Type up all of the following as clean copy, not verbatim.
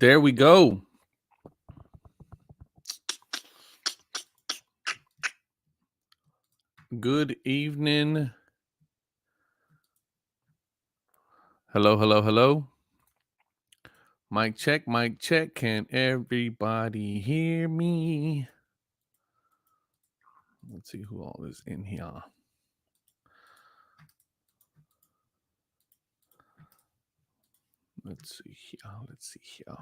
There we go. Good evening. Hello, hello, hello. Mic check, mic check. Can everybody hear me? Let's see who all is in here. Let's see here. Let's see here.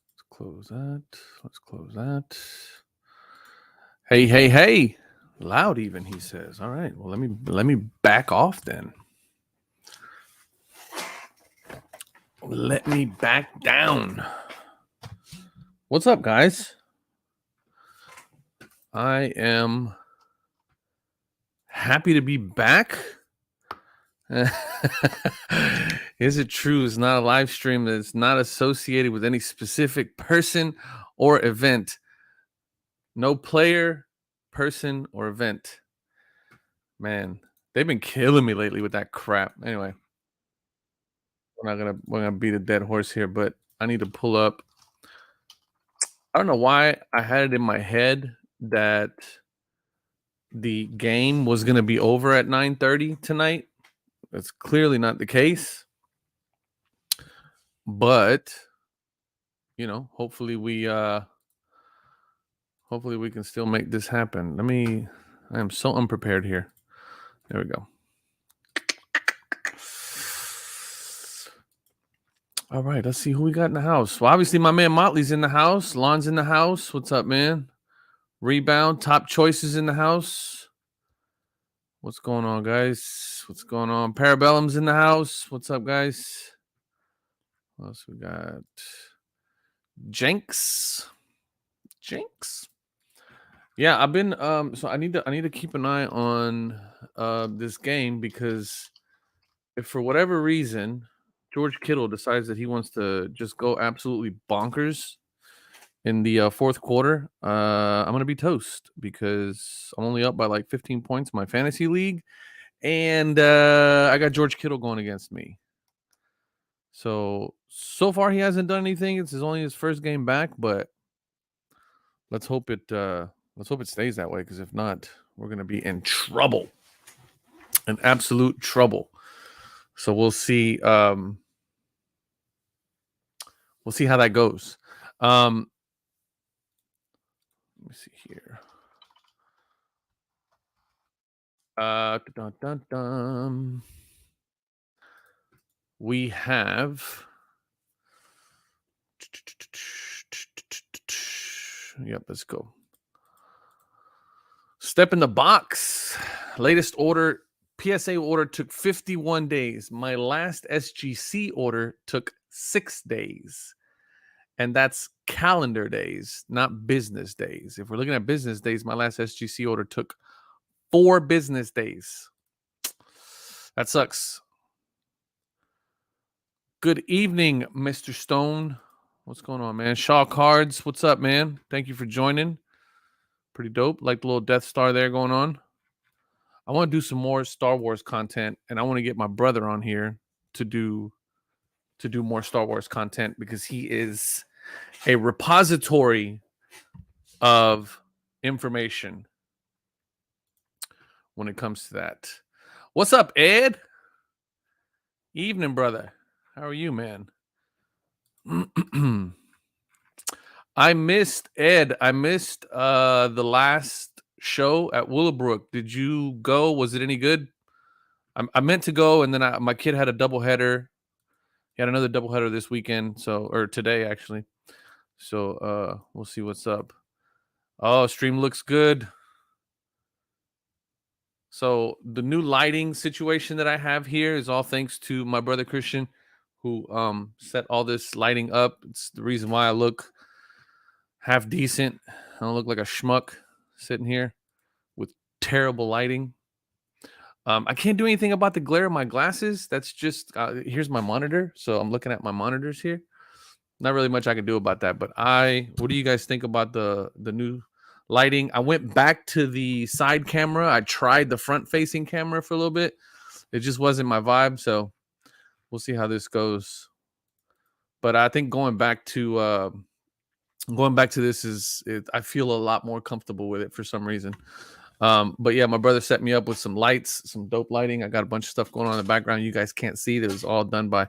Let's close that. Let's close that. Hey, hey, hey. Loud even, he says. All right. Well, let me back off then. Let me back down. What's up, guys? I am happy to be back. Is it true? It's not a live stream that's not associated with any specific person or event. No player, person, or event. Man, they've been killing me lately with that crap. Anyway, we're gonna beat a dead horse here, but I need to pull up. I don't know why I had it in my head that the game was gonna be over at 9:30 tonight. That's clearly not the case. But hopefully we can still make this happen. I am so unprepared here. There we go. All right, let's see who we got in the house. Well, obviously my man Motley's in the house. Lon's in the house. What's up, man? Rebound, top choices in the house. What's going on, guys? What's going on? Parabellum's in the house. What's up, guys? What else we got? Jenks. Yeah, I've been so I need to keep an eye on this game, because if for whatever reason George Kittle decides that he wants to just go absolutely bonkers in the fourth quarter, I'm going to be toast, because I'm only up by like 15 points in my fantasy league, and I got George Kittle going against me. So far he hasn't done anything. It's only his first game back, but let's hope it stays that way, because if not, we're going to be in trouble, in absolute trouble. So we'll see. We'll see how that goes. Let me see here. We have. Yep, let's go. Step in the box. Latest order, PSA order took 51 days. My last SGC order took 6 days. And that's calendar days, not business days. If we're looking at business days, my last SGC order took 4 business days. That sucks. Good evening, Mr. Stone. What's going on, man? Shaw Cards, what's up, man? Thank you for joining. Pretty dope. Like the little Death Star there going on. I want to do some more Star Wars content, and I want to get my brother on here to do more Star Wars content, because he is a repository of information when it comes to that. What's up, Ed? Evening, brother. How are you, man? I missed Ed. I missed the last show at Willowbrook. Did you go? Was it any good? I meant to go, and then my kid had a doubleheader. He had another doubleheader this weekend, or today actually. So we'll see what's up. Oh, stream looks good. So the new lighting situation that I have here is all thanks to my brother Christian, who set all this lighting up. It's the reason why I look half decent. I don't look like a schmuck sitting here with terrible lighting. I can't do anything about the glare of my glasses. That's just here's my monitor, so I'm looking at my monitors here. Not really much I can do about that. But what do you guys think about the new lighting? I went back to the side camera. I tried the front facing camera for a little bit. It just wasn't my vibe. So we'll see how this goes. But I think going back to this I feel a lot more comfortable with it for some reason. But yeah, my brother set me up with some lights, some dope lighting. I got a bunch of stuff going on in the background you guys can't see. That was all done by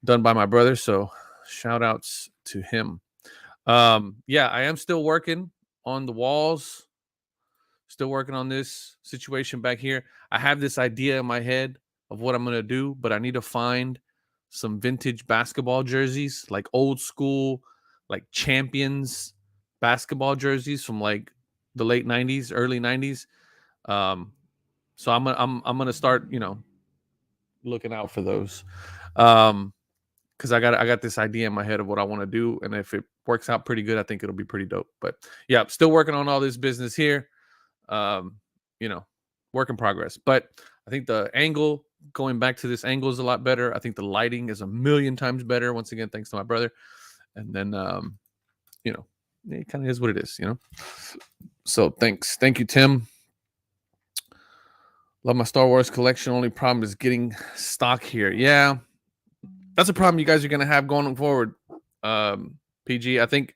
my brother. So shout outs to him. Yeah, I am still working on the walls, still working on this situation back here. I have this idea in my head of what I'm gonna do, but I need to find some vintage basketball jerseys, like old school, like champions basketball jerseys from like the late 90s, early 90s. So I'm gonna start, looking out for those. Because I got this idea in my head of what I want to do, and if it works out pretty good, I think it'll be pretty dope. But yeah, still working on all this business here. Um, work in progress. But I think the angle, going back to this angle, is a lot better. I think the lighting is a million times better. Once again, thanks to my brother. And then it kind of is what it is, So thank you, Tim. Love my Star Wars collection. Only problem is getting stock here. Yeah, that's a problem you guys are going to have going forward. PG, I think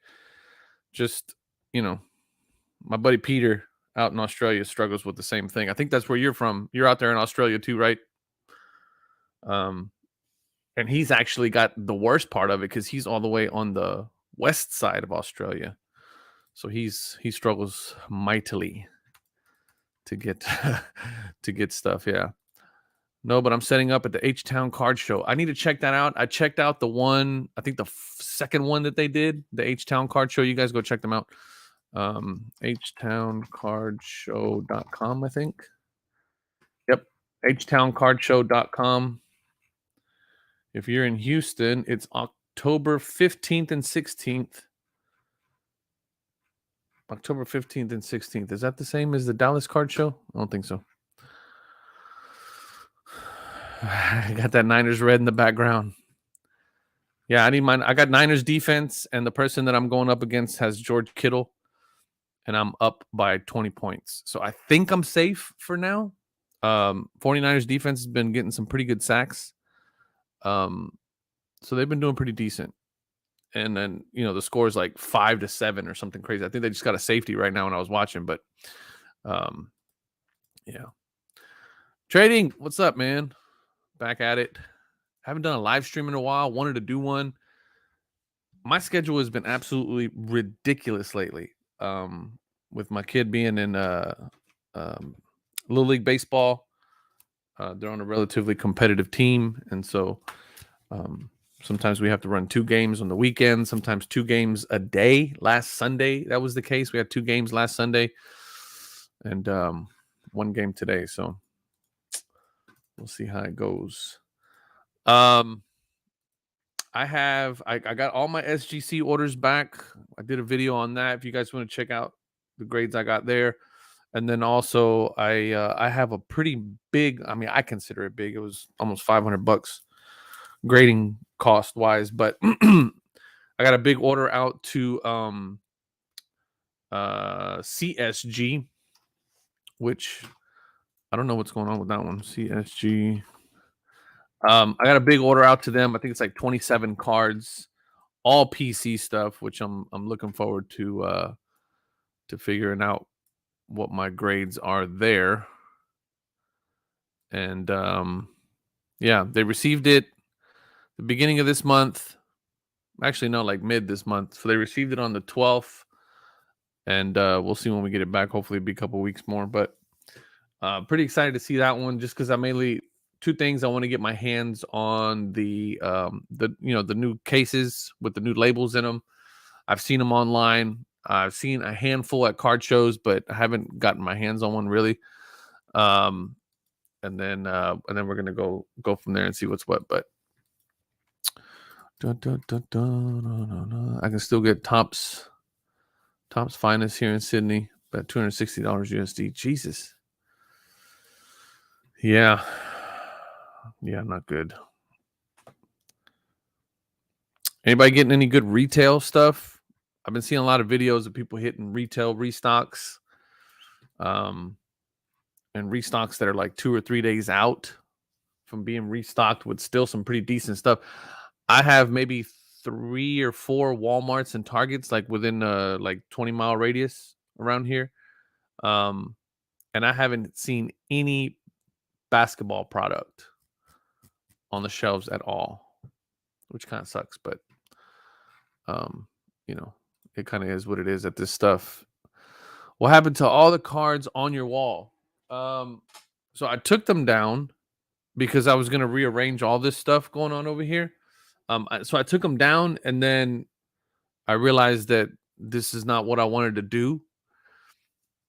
just, my buddy Peter out in Australia struggles with the same thing. I think that's where you're from. You're out there in Australia too, right? And he's actually got the worst part of it because he's all the way on the west side of Australia. So he struggles mightily to get to get stuff. Yeah. No, but I'm setting up at the H-Town Card Show. I need to check that out. I checked out the one, I think the second one that they did, the H-Town Card Show. You guys go check them out. HTownCardShow.com, I think. Yep. HTownCardShow.com. If you're in Houston, it's October 15th and 16th. October 15th and 16th. Is that the same as the Dallas Card Show? I don't think so. I got that Niners red in the background. Yeah, I need mine. I got Niners defense, and the person that I'm going up against has George Kittle, and I'm up by 20 points. So I think I'm safe for now. 49ers defense has been getting some pretty good sacks. So they've been doing pretty decent. And then, the score is like 5-7 or something crazy. I think they just got a safety right now when I was watching, but yeah. Trading, what's up, man? Back at it. Haven't done a live stream in a while. Wanted to do one. My schedule has been absolutely ridiculous lately. With my kid being in Little League Baseball. They're on a relatively competitive team, and so sometimes we have to run 2 games on the weekend, sometimes 2 games a day. Last Sunday, that was the case. We had 2 games last Sunday and 1 game today. So we'll see how it goes. I got all my SGC orders back. I did a video on that. If you guys want to check out the grades I got there. And then also I have a pretty big, I consider it big. It was almost $500 grading cost wise, but I got a big order out to CSG, which I don't know what's going on with that one. CSG. I got a big order out to them. I think it's like 27 cards, all PC stuff, which I'm looking forward to figuring out what my grades are there. And yeah, they received it the beginning of this month. Actually, no, like mid this month. So they received it on the 12th. And we'll see when we get it back. Hopefully it'll be a couple weeks more. But pretty excited to see that one just because I mainly 2 things. I want to get my hands on the new cases with the new labels in them. I've seen them online. I've seen a handful at card shows, but I haven't gotten my hands on one really. And then we're gonna go from there and see what's what. But I can still get Topps Finest here in Sydney, but $260 USD. Jesus. Yeah, not good. Anybody getting any good retail stuff? I've been seeing a lot of videos of people hitting retail restocks, and restocks that are like 2 or 3 days out from being restocked with still some pretty decent stuff. I have maybe 3 or 4 Walmarts and Targets like within like 20-mile radius around here. Um, and I haven't seen any basketball product on the shelves at all, which kind of sucks, but um, you know, it kind of is what it is at this stuff. What happened to all the cards on your wall? Um, so I took them down because I was going to rearrange all this stuff going on over here. So I took them down, and then I realized that this is not what I wanted to do.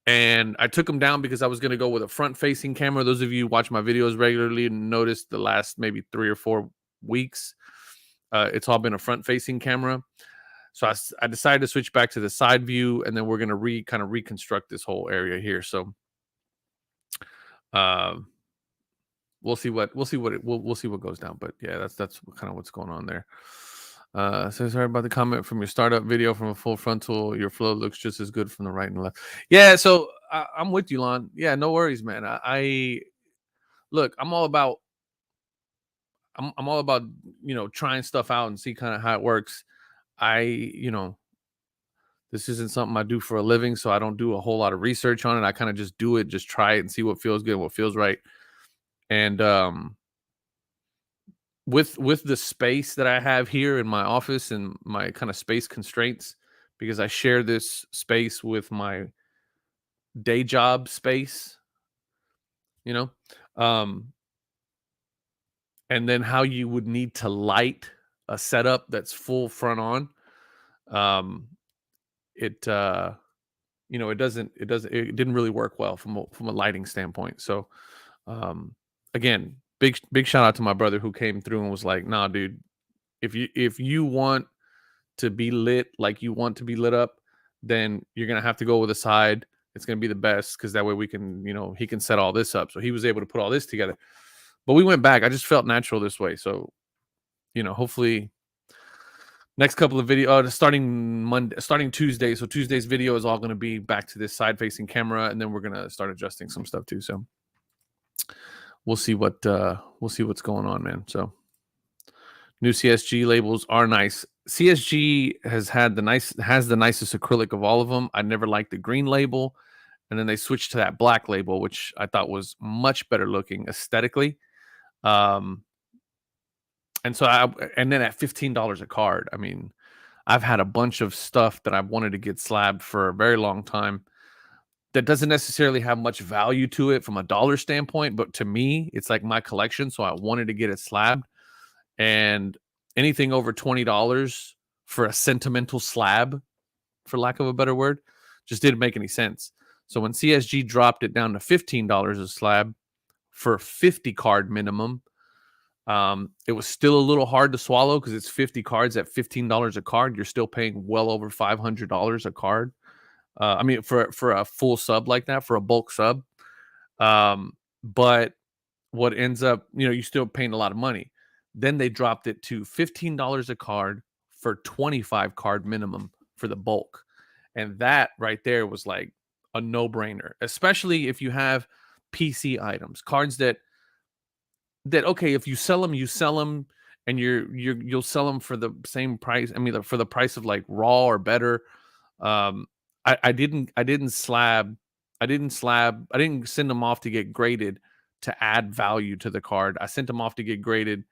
And I took them down because I was going to go with a front-facing camera. Those of you who watch my videos regularly notice the last maybe 3 or 4 weeks, it's all been a front-facing camera. So I decided to switch back to the side view, and then we're going to kind of reconstruct this whole area here. So we'll see what we'll see what goes down. But yeah, that's kind of what's going on there. So sorry about the comment from your startup video from a full frontal. Your flow looks just as good from the right and left. Yeah, so I'm with you, Lon. Yeah, no worries, man. I look, I'm all about trying stuff out and see kind of how it works. This isn't something I do for a living, so I don't do a whole lot of research on it. I kind of just do it, just try it and see what feels good, what feels right. And with the space that I have here in my office and my kind of space constraints, because I share this space with my day job space, you know, um, and then how you would need to light a setup that's full front on. It it didn't really work well from a lighting standpoint. So again, big shout out to my brother who came through and was like, nah, dude, if you want to be lit like you want to be lit up, then you're gonna have to go with a side. It's gonna be the best because that way we can, he can set all this up. So he was able to put all this together. But we went back. I just felt natural this way. So, hopefully next couple of videos starting Tuesday. So Tuesday's video is all gonna be back to this side facing camera, and then we're gonna start adjusting some stuff too. So we'll see what's going on, man. So new CSG labels are nice. CSG has the nicest acrylic of all of them. I never liked the green label, and then they switched to that black label, which I thought was much better looking aesthetically. And then at $15 a card, I mean, I've had a bunch of stuff that I've wanted to get slabbed for a very long time that doesn't necessarily have much value to it from a dollar standpoint, but to me, it's like my collection, so I wanted to get it slabbed. And anything over $20 for a sentimental slab, for lack of a better word, just didn't make any sense. So when CSG dropped it down to $15 a slab for 50 card minimum, it was still a little hard to swallow because it's 50 cards at $15 a card. You're still paying well over $500 a card. I mean, for a full sub like that, for a bulk sub. But what ends up, you're still paying a lot of money. Then they dropped it to $15 a card for 25 card minimum for the bulk. And that right there was like a no-brainer, especially if you have PC items, cards that okay, if you sell them and you'll sell them for the same price. I mean, for the price of like raw or better. I didn't send them off to get graded to add value to the card. I sent them off to get graded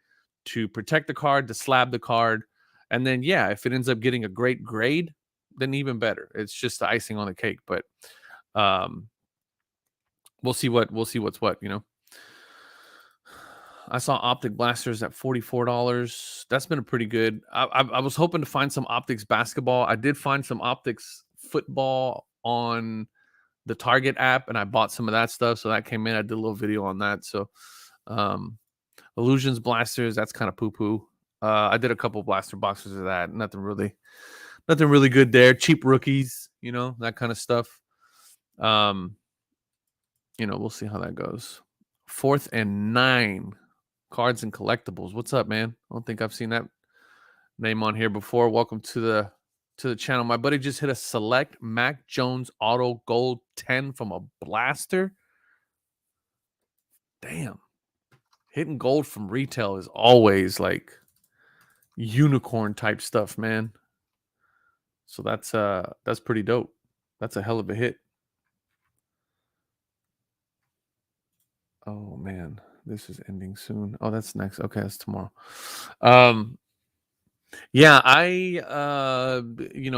to protect the card, to slab the card. And then, yeah, if it ends up getting a great grade, then even better. It's just the icing on the cake. But we'll see what's what, I saw Optic Blasters at $44. That's been a pretty good. I was hoping to find some Optics basketball. I did find some Optics football on the Target app, and I bought some of that stuff. So that came in. I did a little video on that. So Illusions Blasters, that's kind of poo-poo. I did a couple blaster boxes of that. Nothing really good there. Cheap rookies, that kind of stuff. We'll see how that goes. 4th and 9. Cards and collectibles. What's up, man? I don't think I've seen that name on here before. Welcome to the channel. My buddy just hit a select Mac Jones auto gold 10 from a blaster. Damn. hitting gold from retail is always like unicorn type stuff, man. So that's pretty dope. That's a hell of a hit. Oh man, this is ending soon. Oh, that's next. Okay, that's tomorrow. Um yeah,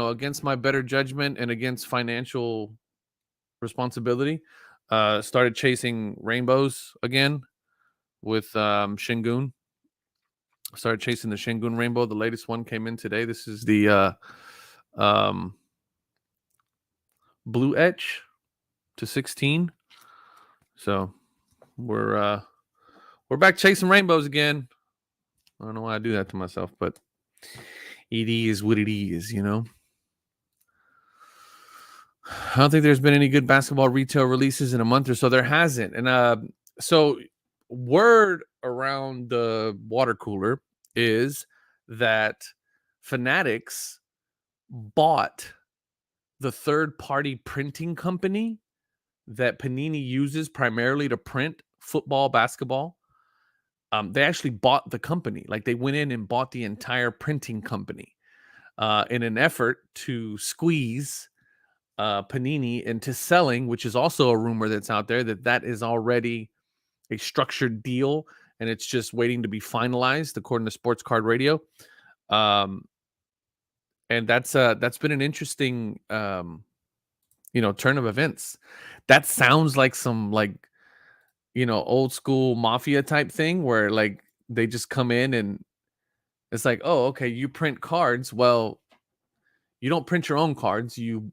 against my better judgment and against financial responsibility, started chasing rainbows again with Shingun. Started chasing the Shingun rainbow. The latest one came in today. This is the um blue etch to 16. So we're back chasing rainbows again. I don't know why I do that to myself, but it is what it is, you know. I don't think there's been any good basketball retail releases in a month or so. There hasn't. And so word around the water cooler is that Fanatics bought the third-party printing company that Panini uses primarily to print football, basketball. They actually bought the company. Like they went in and bought the entire printing company in an effort to squeeze Panini into selling, which is also a rumor that's out there that is already a structured deal and it's just waiting to be finalized, according to Sports Card Radio. Um, and that's been an interesting turn of events. That sounds like some old school mafia type thing where like they just come in and it's like, oh, okay, you print cards. Well, you don't print your own cards. You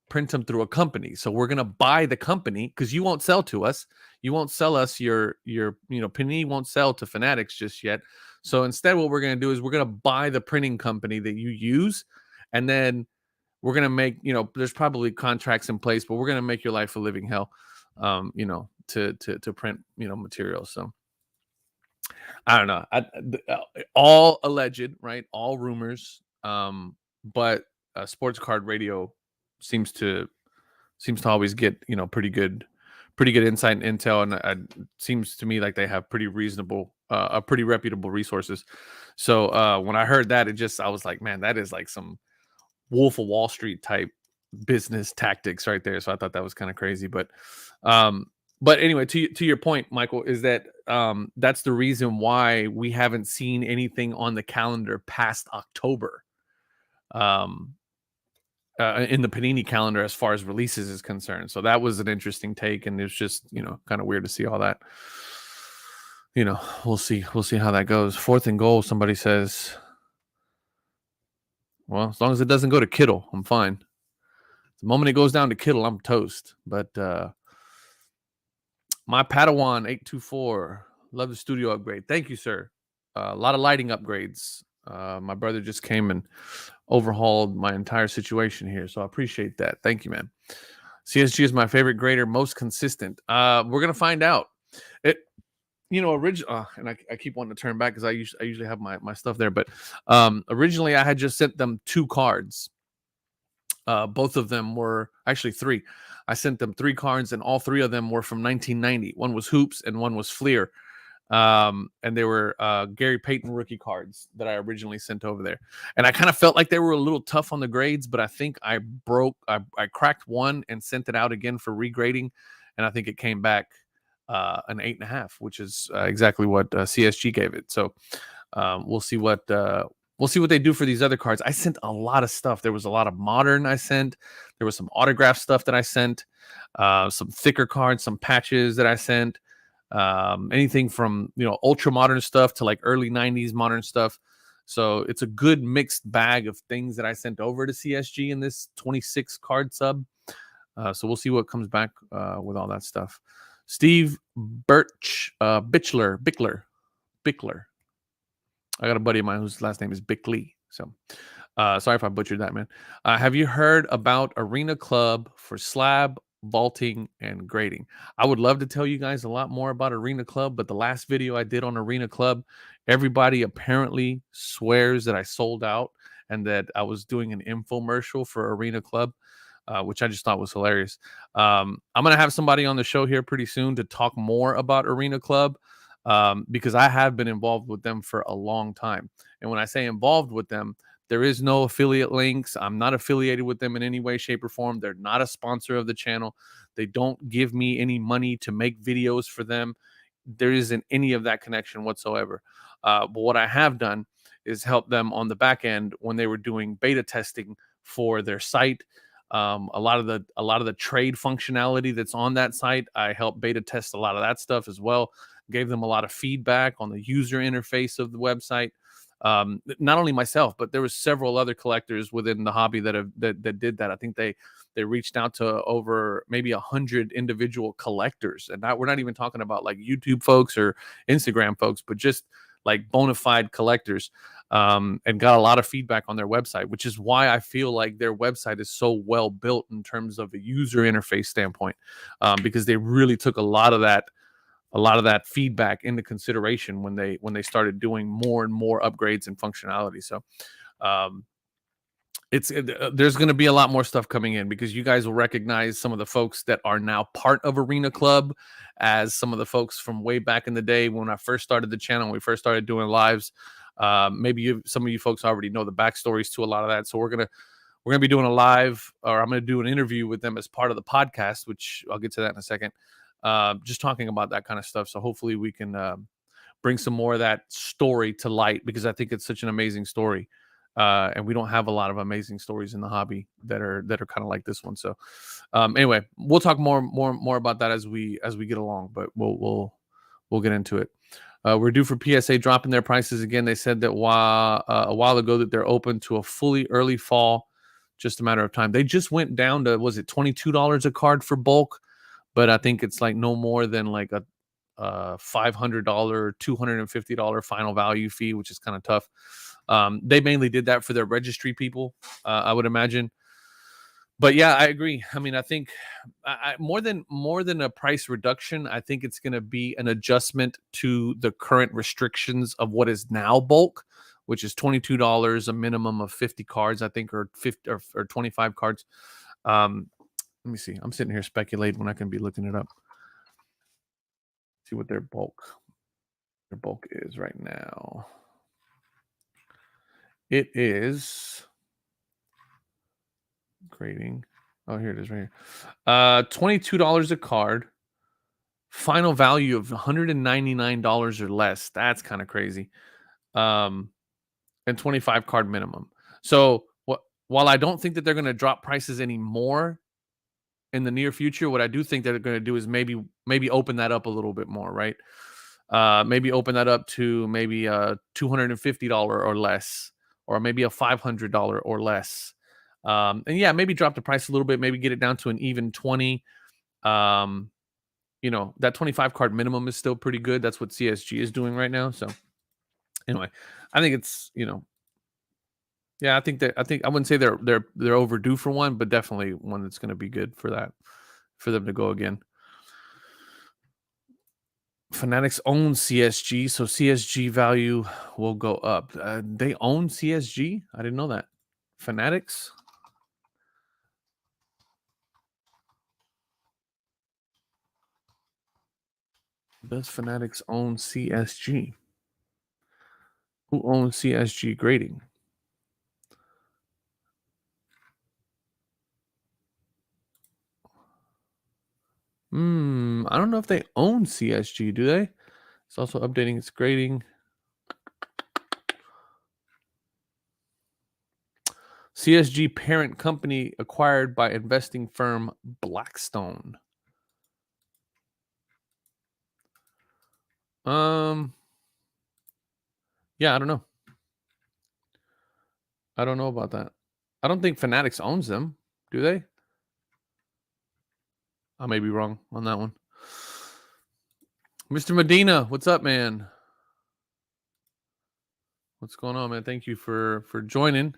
print them through a company. So we're gonna buy the company because you won't sell to us. You won't sell us your Panini won't sell to Fanatics just yet. So instead, what we're gonna do is we're gonna buy the printing company that you use, and then we're gonna make there's probably contracts in place, but we're gonna make your life a living hell, to print materials. So I don't know. All alleged, right? All rumors. But Sports Card Radio seems to always get pretty good insight and intel, and seems to me like they have pretty reasonable, pretty reputable resources. So when I heard that, I was like, man, that is like some Wolf of Wall Street type business tactics right there. So I thought that was kind of crazy, but anyway, to your point, Michael, is that that's the reason why we haven't seen anything on the calendar past October, in the Panini calendar as far as releases is concerned. So that was an interesting take, and it's just kind of weird to see all that. We'll see how that goes. 4th and goal, somebody says. Well, as long as it doesn't go to Kittle, I'm fine. The moment it goes down to Kittle, I'm toast. But my Padawan 824, love the studio upgrade. Thank you, sir. A lot of lighting upgrades. My brother just came and overhauled my entire situation here, so I appreciate that. Thank you, man. CSG is my favorite grader, most consistent. We're gonna find out. It, original, and I keep wanting to turn back because I usually have my stuff there, but originally I had just sent them 2 cards. Both of them were actually 3. I sent them 3 cards, and all 3 of them were from 1990. One was Hoops, and one was Fleer. And they were Gary Payton rookie cards that I originally sent over there. And I kind of felt like they were a little tough on the grades, but I think I cracked one and sent it out again for regrading, and I think it came back an 8.5, which is exactly what CSG gave it. So we'll see what they do for these other cards. I sent a lot of stuff. There was a lot of modern I sent. There was some autograph stuff that I sent, some thicker cards, some patches that I sent. Anything from ultra modern stuff to like early 90s modern stuff. So it's a good mixed bag of things that I sent over to CSG in this 26 card sub. So we'll see what comes back with all that stuff. Steve Bickler. I got a buddy of mine whose last name is Bickley. So sorry if I butchered that, man. Have you heard about Arena Club for slab, vaulting, and grading? I would love to tell you guys a lot more about Arena Club, but the last video I did on Arena Club, everybody apparently swears that I sold out and that I was doing an infomercial for Arena Club, which I just thought was hilarious. I'm going to have somebody on the show here pretty soon to talk more about Arena Club. because I have been involved with them for a long time. And when I say involved with them, there is no affiliate links. I'm not affiliated with them in any way, shape, or form. They're not a sponsor of the channel. They don't give me any money to make videos for them. There isn't any of that connection whatsoever. But what I have done is help them on the back end when they were doing beta testing for their site. A lot of the trade functionality that's on that site, I helped beta test a lot of that stuff as well. Gave them a lot of feedback on the user interface of the website. Not only myself, but there was several other collectors within the hobby that did that. I think they reached out to over maybe 100 individual collectors, and we're not even talking about like YouTube folks or Instagram folks, but just like bona fide collectors, and got a lot of feedback on their website, which is why I feel like their website is so well built in terms of a user interface standpoint, because they really took a lot of that feedback into consideration when they started doing more and more upgrades and functionality. So um, there's going to be a lot more stuff coming in because you guys will recognize some of the folks that are now part of Arena Club as some of the folks from way back in the day when I first started the channel, when we first started doing lives. Maybe some of you folks already know the backstories to a lot of that. So we're gonna be doing a live, or I'm gonna do an interview with them as part of the podcast, which I'll get to that in a second. Just talking about that kind of stuff. So hopefully we can bring some more of that story to light because I think it's such an amazing story. And we don't have a lot of amazing stories in the hobby that are kind of like this one. So anyway, we'll talk more about that as we get along, but we'll get into it. We're due for PSA dropping their prices again. They said that a while ago that they're open to a fully early fall, just a matter of time. They just went down to, was it $22 a card for bulk? But I think it's like no more than like a $500, $250 final value fee, which is kind of tough. They mainly did that for their registry people, I would imagine. But yeah, I agree. I mean, I think more than a price reduction, I think it's going to be an adjustment to the current restrictions of what is now bulk, which is $22, a minimum of 50 cards, I think, or 50 or 25 cards. Let me see. I'm sitting here speculating when I can be looking it up. See what their bulk is right now. It is grading. Oh, here it is right here. $22 a card. Final value of $199 or less. That's kind of crazy. And 25 card minimum. So while I don't think that they're going to drop prices anymore in the near future, what I do think that they're going to do is maybe open that up a little bit more, right? Maybe open that up to maybe a $250 or less, or maybe a $500 or less. And yeah, maybe drop the price a little bit, maybe get it down to an even 20. That 25 card minimum is still pretty good. That's what CSG is doing right now. So anyway, I think it's, yeah, I think I wouldn't say they're overdue for one, but definitely one that's going to be good for them to go again. Fanatics own CSG, so CSG value will go up. They own CSG? I didn't know that. Fanatics? Does Fanatics own CSG? Who owns CSG grading? I don't know if they own CSG, do they? It's also updating its grading. CSG parent company acquired by investing firm Blackstone. Yeah, I don't know. I don't know about that. I don't think Fanatics owns them, do they? I may be wrong on that one. Mr. Medina, what's up, man? What's going on, man? Thank you for joining.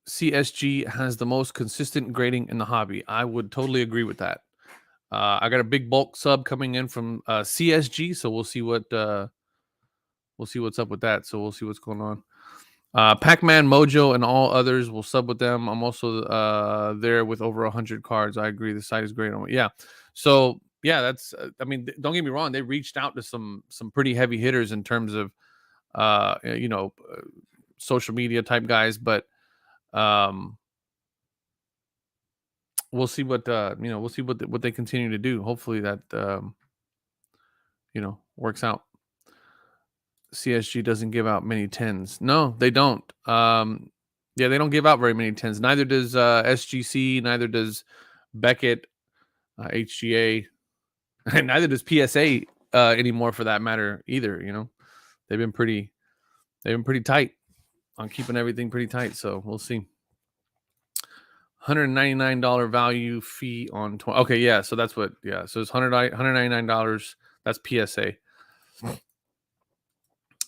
CSG has the most consistent grading in the hobby. I would totally agree with that. I got a big bulk sub coming in from CSG, so we'll see what's up with that. So we'll see what's going on. Pac-Man, Mojo, and all others will sub with them. I'm also there with over 100 cards. I agree. The site is great. Yeah. So yeah, that's. I mean, don't get me wrong. They reached out to some pretty heavy hitters in terms of, you know, social media type guys, but um, we'll see what you know. We'll see what they continue to do. Hopefully that you know, works out. CSG doesn't give out many tens. No, they don't. Yeah, they don't give out very many tens. Neither does SGC. Neither does Beckett, HGA, and neither does PSA anymore, for that matter, either. You know, they've been pretty tight on keeping everything pretty tight. So we'll see. $199 value fee on 20. Okay, yeah. So that's what. Yeah. So it's $199. That's PSA.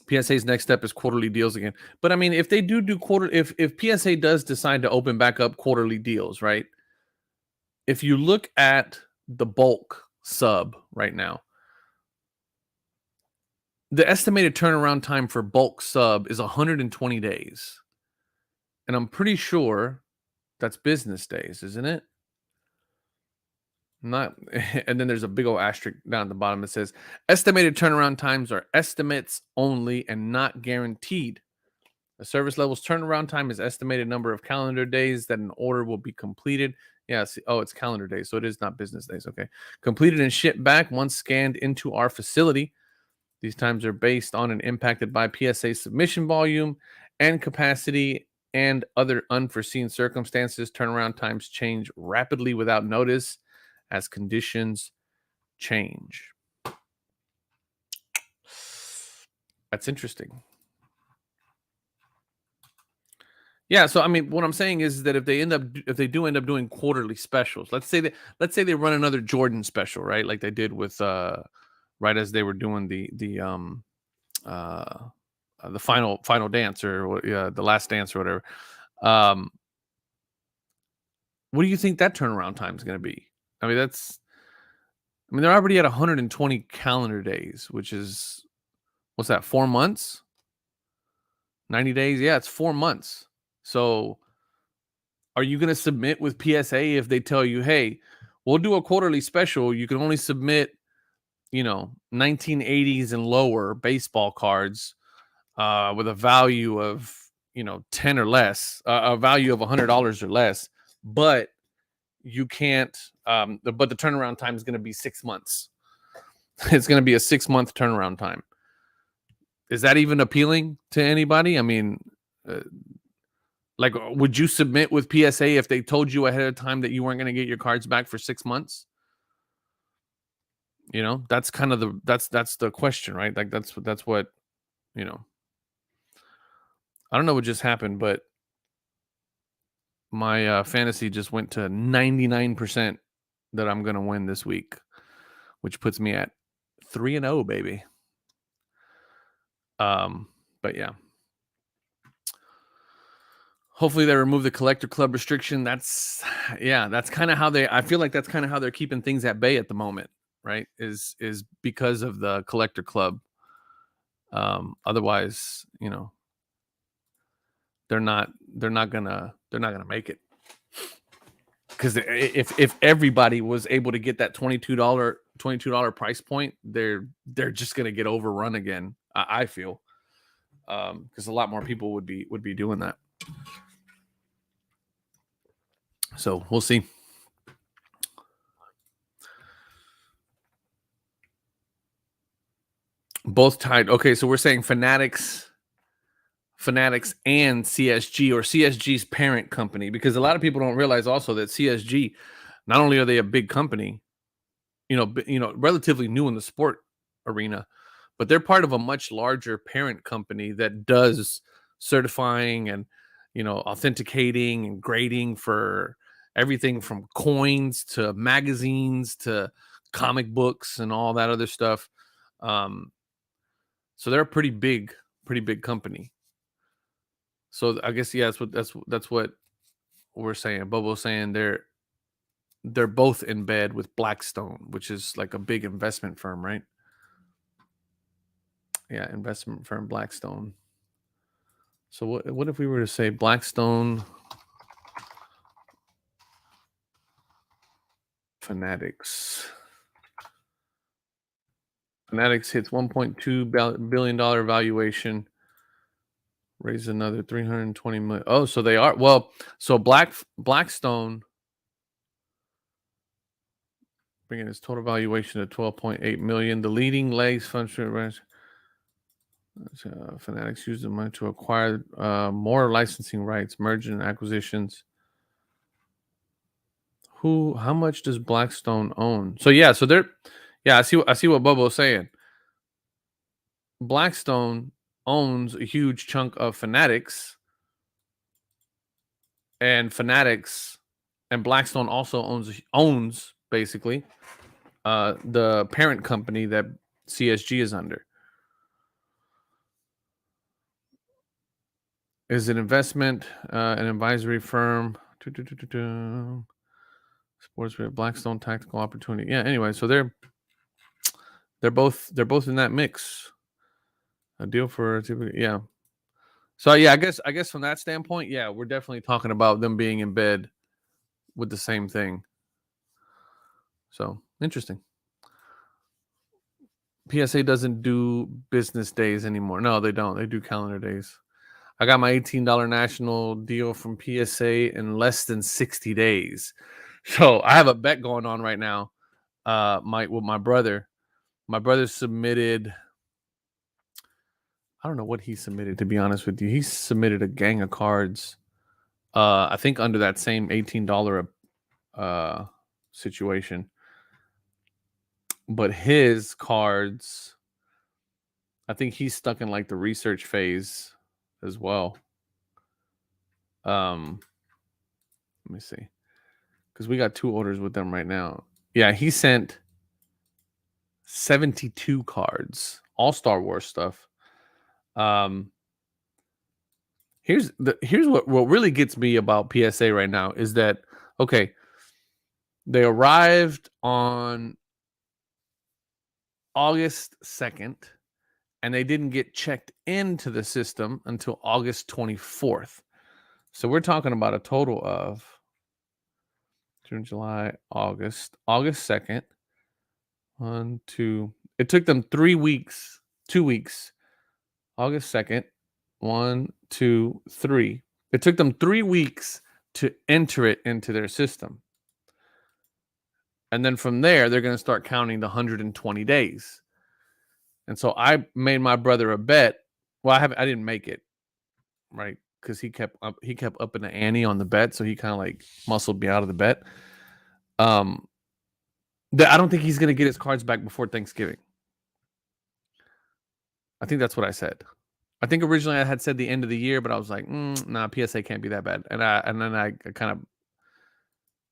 PSA's next step is quarterly deals again. But I mean, if they do quarter, if PSA does decide to open back up quarterly deals, right? If you look at the bulk sub right now, the estimated turnaround time for bulk sub is 120 days. And I'm pretty sure that's business days, isn't it? Not and then there's a big old asterisk down at the bottom that says estimated turnaround times are estimates only and not guaranteed. The service level's turnaround time is estimated number of calendar days that an order will be completed. Yeah, see, oh, it's calendar days, so it is not business days. Okay. Completed and shipped back once scanned into our facility. These times are based on and impacted by PSA submission volume and capacity and other unforeseen circumstances. Turnaround times change rapidly without notice as conditions change. That's interesting. Yeah, so I mean, what I'm saying is that if they do end up doing quarterly specials, let's say they run another Jordan special, right? Like they did with right as they were doing uh the final dance, or the last dance, or whatever. Um what do you think that turnaround time is going to be? I mean, they're already at 120 calendar days, which is, what's that, 4 months? 90 days? Yeah, it's 4 months. So are you going to submit with PSA if they tell you, hey, we'll do a quarterly special? You can only submit, 1980s and lower baseball cards with a value of, 10 or less, a value of $100 or less, but you can't, but the turnaround time is going to be 6 months. It's going to be a 6-month turnaround time. Is that even appealing to anybody? I mean, like, would you submit with PSA if they told you ahead of time that you weren't going to get your cards back for 6 months? That's kind of that's the question, right? Like that's what, I don't know what just happened, but my fantasy just went to 99% that I'm going to win this week, which puts me at 3-0, baby. But yeah. Hopefully they remove the collector club restriction. That's kind of how I feel like that's kind of how they're keeping things at bay at the moment, right? Is because of the collector club. Otherwise, they're not gonna make it. Because if everybody was able to get that $22 price point, they're just gonna get overrun again. I feel, because a lot more people would be doing that. So we'll see. Both tied. Okay, so we're saying Fanatics and CSG, or CSG's parent company, because a lot of people don't realize also that CSG, not only are they a big company, relatively new in the sport arena, but they're part of a much larger parent company that does certifying and, authenticating and grading for everything from coins to magazines to comic books and all that other stuff. So they're a pretty big company. So I guess, yeah, that's what we're saying. Bobo's saying they're both in bed with Blackstone, which is like a big investment firm, right? Yeah, investment firm Blackstone. So what if we were to say Blackstone Fanatics? Fanatics hits $1.2 billion valuation, raise another 320 million. Oh, so they are well. So Blackstone bringing its total valuation to 12.8 million. The leading legs fund Fanatics used the money to acquire more licensing rights, mergers and acquisitions. How much does Blackstone own? So yeah, so they're I see what Bubba's saying. Blackstone owns a huge chunk of Fanatics, and Fanatics and Blackstone also owns basically the parent company that CSG is under. Is an investment, an advisory firm. Sports Blackstone Tactical Opportunity. Yeah. Anyway, so they're both in that mix. A deal for yeah. So yeah, I guess from that standpoint, yeah, we're definitely talking about them being in bed with the same thing. So interesting. PSA doesn't do business days anymore. No, they don't. They do calendar days. I got my $18 national deal from PSA in less than 60 days. So I have a bet going on right now. With my brother. My brother submitted. I don't know what he submitted, to be honest with you. He submitted a gang of cards. I think under that same $18 situation. But his cards, I think he's stuck in like the research phase as well. Let me see. Because we got 2 orders with them right now. Yeah, he sent 72 cards, all Star Wars stuff. Here's what really gets me about PSA right now is that okay, they arrived on August 2nd and they didn't get checked into the system until August 24th. So we're talking about a total of June, July, August 2nd. 1, 2. It took them 3 weeks, 2 weeks. August 2nd. 1, 2, 3. It took them 3 weeks to enter it into their system. And then from there, they're going to start counting the 120 days. And so I made my brother a bet. Well, I didn't make it, right? Because he kept upping the ante on the bet, so he kind of like muscled me out of the bet. I don't think he's going to get his cards back before Thanksgiving. I think that's what I said. I think originally I had said the end of the year, but I was like, nah, PSA can't be that bad. And then I kind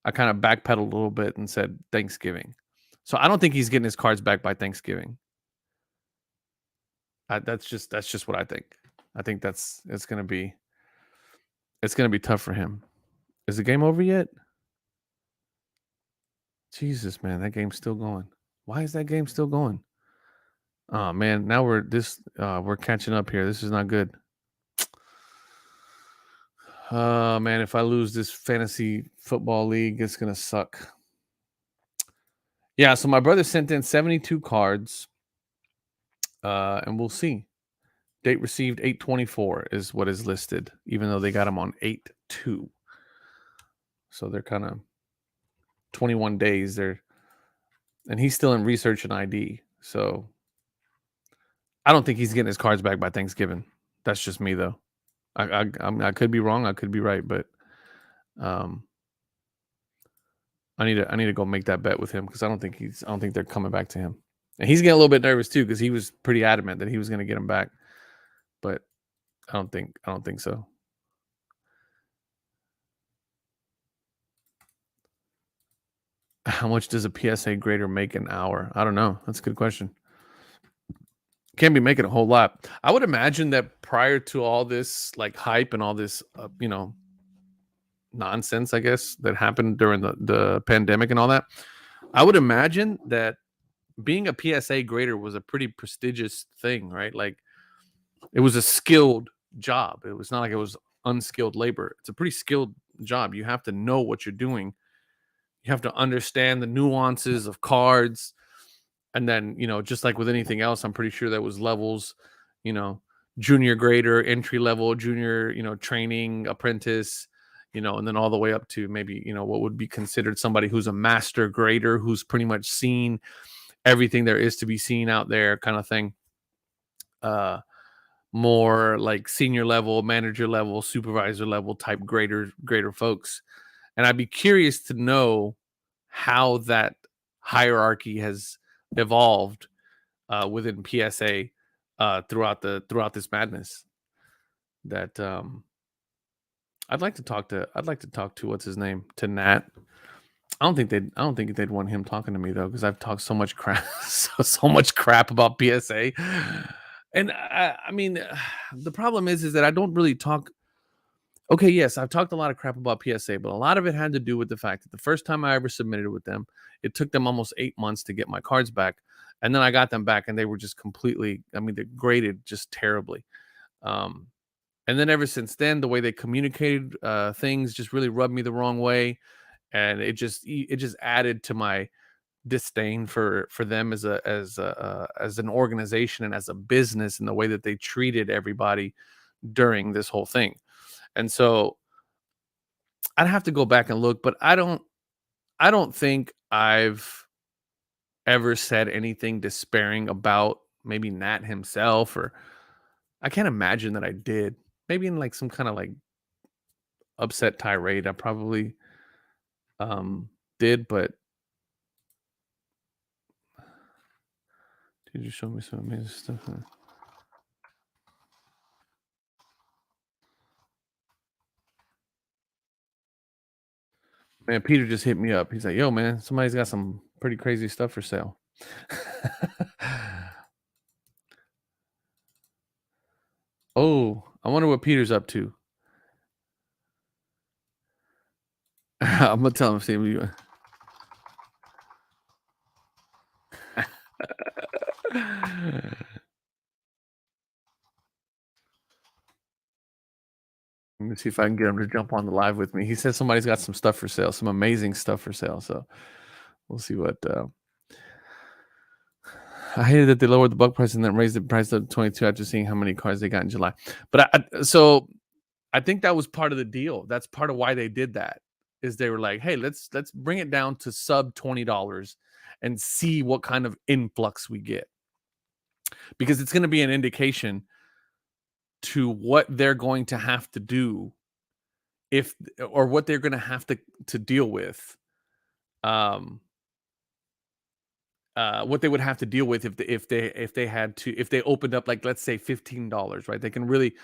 of backpedaled a little bit and said Thanksgiving. So I don't think he's getting his cards back by Thanksgiving. That's just what I think. I think it's gonna be tough for him. Is the game over yet? Jesus, man, that game's still going. Why is that game still going? Oh man, now we're catching up here. This is not good. Man, if I lose this fantasy football league, it's gonna suck. Yeah, so my brother sent in 72 cards, and we'll see. Date received 8/24 is what is listed, even though they got them on 8/2. So they're kind of 21 days. And he's still in research and ID. So I don't think he's getting his cards back by Thanksgiving. That's just me, though. I could be wrong. I could be right, but I need to go make that bet with him because I don't think they're coming back to him. And he's getting a little bit nervous too because he was pretty adamant that he was going to get him back, but I don't think so. How much does a PSA grader make an hour? I don't know. That's a good question. Can't be making a whole lot. I would imagine that prior to all this like hype and all this, nonsense, I guess, that happened during the pandemic and all that, I would imagine that being a PSA grader was a pretty prestigious thing, right? Like it was a skilled job. It was not like it was unskilled labor. It's a pretty skilled job. You have to know what you're doing. You have to understand the nuances of cards. And then, just like with anything else, I'm pretty sure there was levels, you know, junior grader, entry level, junior, training, apprentice, and then all the way up to maybe, what would be considered somebody who's a master grader, who's pretty much seen everything there is to be seen out there, kind of thing. Uh, More like senior level, manager level, supervisor level type grader folks. And I'd be curious to know how that hierarchy has evolved within PSA throughout this madness. That I'd like to talk to what's his name, to Nat. I don't think they'd want him talking to me though, because I've talked so much crap so much crap about PSA. And I mean, the problem is that I don't really talk. Okay, yes, I've talked a lot of crap about PSA, but a lot of it had to do with the fact that the first time I ever submitted with them, it took them almost 8 months to get my cards back. And then I got them back and they were just completely, I mean, they're graded just terribly. Um, and then ever since then, the way they communicated things just really rubbed me the wrong way. And it just added to my disdain for them as an organization and as a business, and the way that they treated everybody during this whole thing. And so I'd have to go back and look, but I don't think I've ever said anything despairing about maybe Nat himself, or I can't imagine that I did. Maybe in like some kind of like upset tirade I probably did, but did you show me some amazing stuff? Man, Peter just hit me up. He's like, "Yo, man, somebody's got some pretty crazy stuff for sale." Oh, I wonder what Peter's up to. I'm gonna tell him. See, let me see if I can get him to jump on the live with me. He says somebody's got some stuff for sale, some amazing stuff for sale. So we'll see what. I hated that they lowered the bug price and then raised the price to 22 after seeing how many cars they got in July. But so I think that was part of the deal. That's part of why they did that. Is they were like, hey, let's bring it down to sub $20 and see what kind of influx we get, because it's going to be an indication to what they're going to have to do, if or what they're going to have to deal with, um what they would have to deal with if they opened up, like, let's say $15, right? They can really,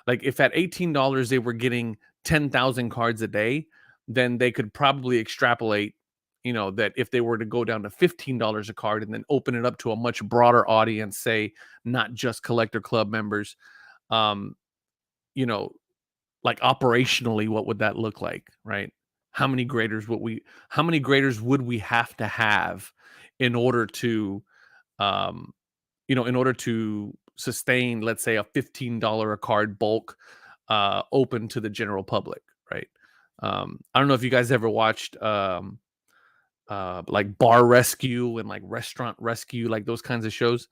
like, if at $18 they were getting 10,000 cards a day, then they could probably extrapolate, that if they were to go down to $15 a card and then open it up to a much broader audience, say not just collector club members, um, you know, like, operationally, what would that look like, right? How many graders would we have to have in order to, um, in order to sustain, let's say, a $15 a card bulk open to the general public, right? I don't know if you guys ever watched like Bar Rescue and like Restaurant Rescue, like those kinds of shows.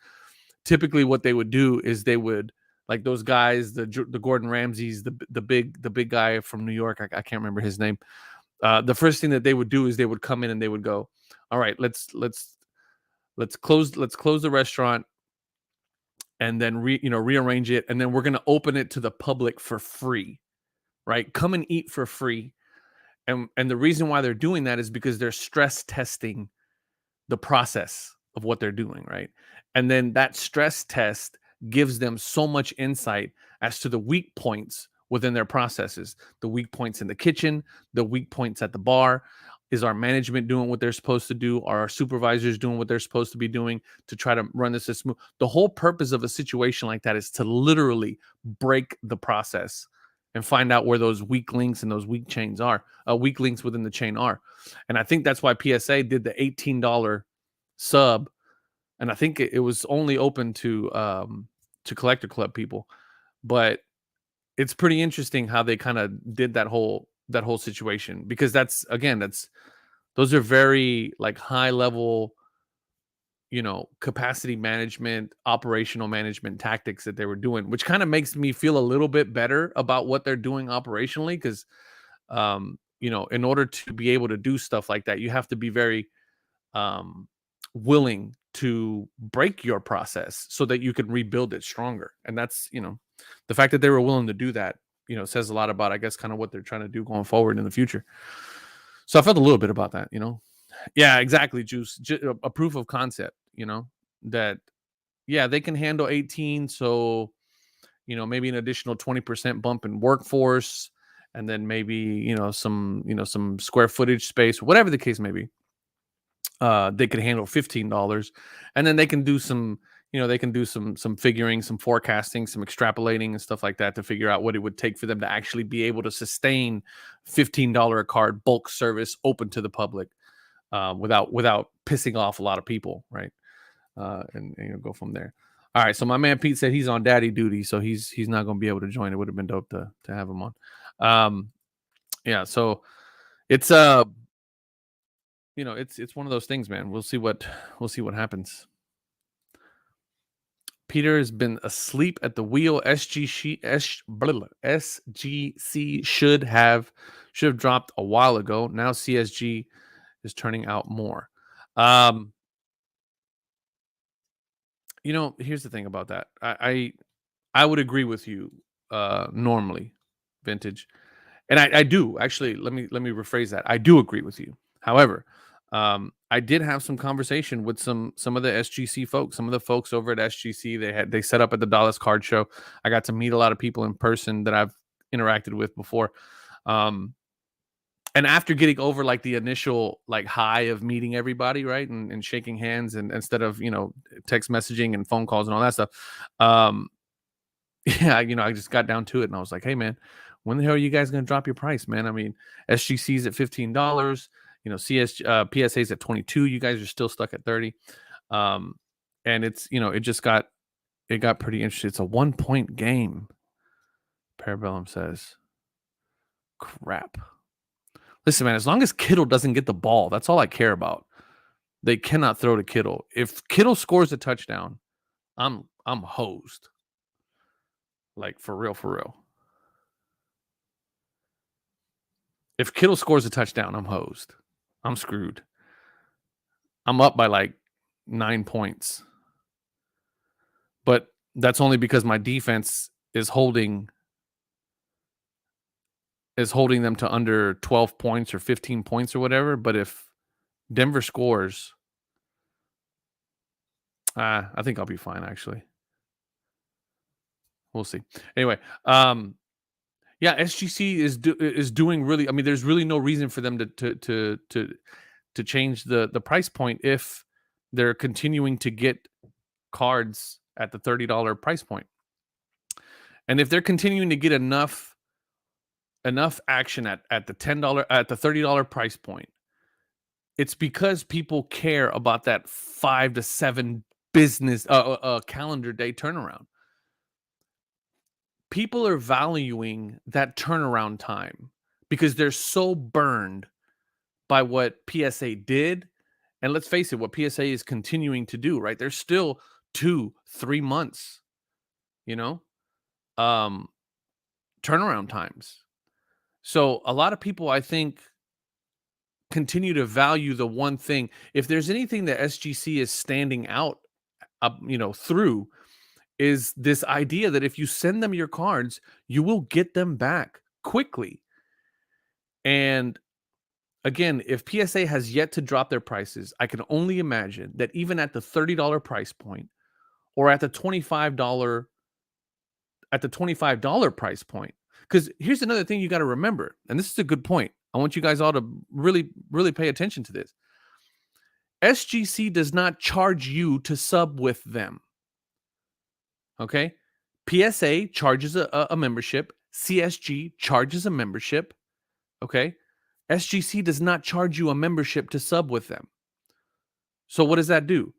Typically, what they would do is they would, like, those guys, the Gordon Ramsays, the big guy from New York. I can't remember his name. The first thing that they would do is they would come in and they would go, "All right, let's close the restaurant and then rearrange it, and then we're going to open it to the public for free, right? Come and eat for free." And the reason why they're doing that is because they're stress testing the process of what they're doing, right? And then that stress test gives them so much insight as to the weak points within their processes, the weak points in the kitchen, the weak points at the bar. Is our management doing what they're supposed to do? Are our supervisors doing what they're supposed to be doing to try to run this as smooth? The whole purpose of a situation like that is to literally break the process and find out where those weak links and those weak links within the chain are. And I think that's why PSA did the $18 sub, and I think it was only open to collector club people. But it's pretty interesting how they kind of did that whole situation, because that's those are very, like, high level, capacity management, operational management tactics that they were doing, which kind of makes me feel a little bit better about what they're doing operationally. Because, in order to be able to do stuff like that, you have to be very um, willing to break your process so that you can rebuild it stronger. And that's, the fact that they were willing to do that, says a lot about, I guess, kind of what they're trying to do going forward in the future. So I felt a little bit about that. Yeah, exactly. Juice, a proof of concept, that, yeah, they can handle 18. So, maybe an additional 20% bump in workforce, and then maybe, some square footage space, whatever the case may be. They could handle $15, and then they can do some figuring, some forecasting, some extrapolating and stuff like that to figure out what it would take for them to actually be able to sustain $15 a card bulk service open to the public, without pissing off a lot of people, right? And go from there. All right, so my man Pete said he's on daddy duty, so he's not going to be able to join. It would have been dope to have him on. Yeah, so it's it's one of those things, man. We'll see what happens. Peter has been asleep at the wheel. SGC should have dropped a while ago. Now CSG is turning out more. Here's the thing about that. I would agree with you normally, Vintage. And I do actually. Let me rephrase that. I do agree with you. However, I did have some conversation with some of the SGC folks, some of the folks over at SGC. They set up at the Dallas Card Show. I got to meet a lot of people in person that I've interacted with before. And after getting over like the initial like high of meeting everybody, right, and shaking hands, and instead of text messaging and phone calls and all that stuff, yeah, I just got down to it, and I was like, hey man, when the hell are you guys going to drop your price, man? I mean, SGC's at $15, PSA's at 22. You guys are still stuck at 30. And it's, it got pretty interesting. It's a 1-point game. Parabellum says, crap. Listen, man, as long as Kittle doesn't get the ball, that's all I care about. They cannot throw to Kittle. If Kittle scores a touchdown, I'm hosed. Like, for real. If Kittle scores a touchdown, I'm hosed. I'm screwed. I'm up by like 9 points. But that's only because my defense is holding them to under 12 points or 15 points or whatever. But if Denver scores, I think I'll be fine, actually. We'll see. Anyway, yeah, SGC is doing really. I mean, there's really no reason for them to change the price point if they're continuing to get cards at the $30 price point. And if they're continuing to get enough action at the $30 price point, it's because people care about that 5 to 7 business calendar day turnaround. People are valuing that turnaround time because they're so burned by what PSA did. And let's face it, what PSA is continuing to do, right? There's still 2-3 months, turnaround times. So a lot of people, I think, continue to value the one thing. If there's anything that SGC is standing out, through, is this idea that if you send them your cards, you will get them back quickly. And again, if PSA has yet to drop their prices, I can only imagine that even at the $30 price point, or at the $25 price point, because here's another thing you got to remember, and this is a good point. I want you guys all to really, really pay attention to this. SGC does not charge you to sub with them. Okay? PSA charges a membership. CSG charges a membership. Okay? SGC does not charge you a membership to sub with them. So what does that do?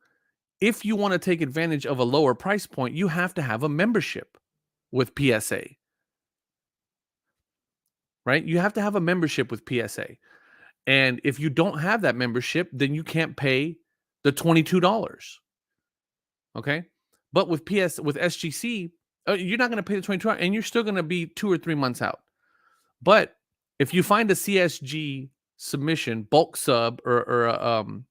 If you want to take advantage of a lower price point, you have to have a membership with PSA. Right? You have to have a membership with PSA. And if you don't have that membership, then you can't pay the $22. Okay, but with SGC, you're not going to pay the 22, and you're still going to be 2 or 3 months out. But if you find a CSG submission bulk sub or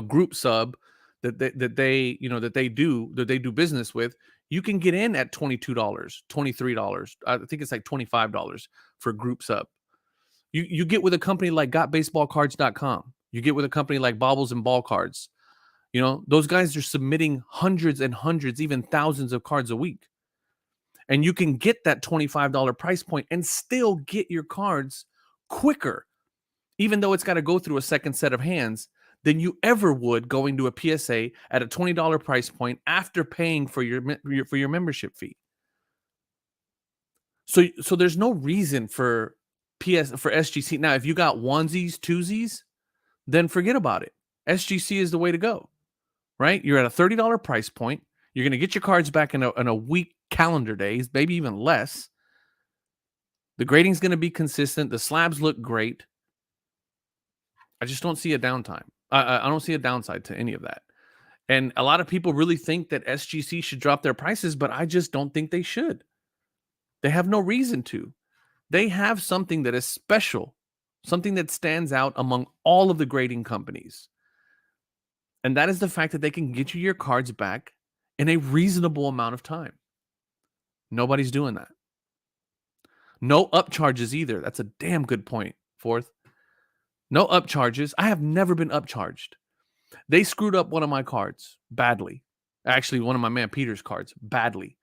group sub that they do business with, you can get in at $22, $23. I think it's like $25 for a group sub. You get with a company like gotbaseballcards.com. You get with a company like Bobbles and Ball Cards. Those guys are submitting hundreds and hundreds, even thousands of cards a week. And you can get that $25 price point and still get your cards quicker, even though it's got to go through a second set of hands, than you ever would going to a PSA at a $20 price point after paying for your membership fee. So there's no reason for SGC. Now, if you got onesies, twosies, then forget about it. SGC is the way to go, right? You're at a $30 price point. You're going to get your cards back in a week, calendar days, maybe even less. The grading's going to be consistent. The slabs look great. I just don't see a downtime. I don't see a downside to any of that. And a lot of people really think that SGC should drop their prices, but I just don't think they should. They have no reason to. They have something that is special, something that stands out among all of the grading companies. And that is the fact that they can get you your cards back in a reasonable amount of time. Nobody's doing that. No upcharges either. That's a damn good point, Fourth. No upcharges. I have never been upcharged. They screwed up one of my cards badly. Actually, one of my man Peter's cards badly.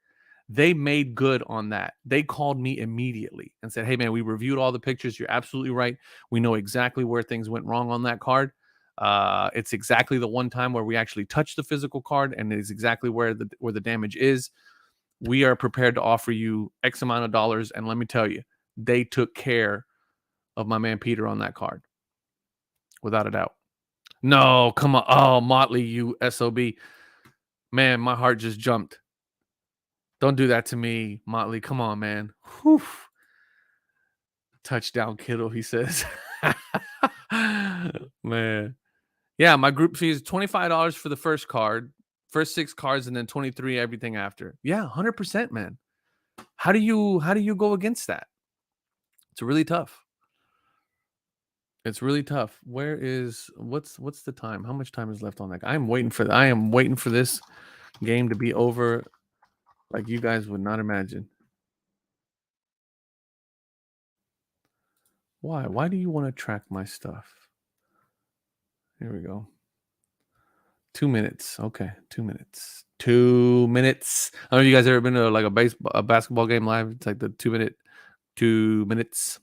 They made good on that. They called me immediately and said, hey, man, we reviewed all the pictures. You're absolutely right. We know exactly where things went wrong on that card. It's exactly the one time where we actually touched the physical card, and it is exactly where the damage is. We are prepared to offer you X amount of dollars. And let me tell you, they took care of my man Peter on that card. Without a doubt. No, come on. Oh, Motley, you SOB. Man, my heart just jumped. Don't do that to me, Motley. Come on, man. Whew. Touchdown, Kittle, he says. Man. Yeah, my group fee is $25 for the first 6 cards, and then $23 everything after. Yeah, 100%, man. How do you go against that? It's really tough. It's really tough. What's the time? How much time is left on that? I am waiting for this game to be over like you guys would not imagine. Why? Why do you want to track my stuff? Here we go. 2 minutes. Okay, 2 minutes. 2 minutes. I don't know if you guys ever been to like a basketball game live. It's like the 2 minute, 2 minutes.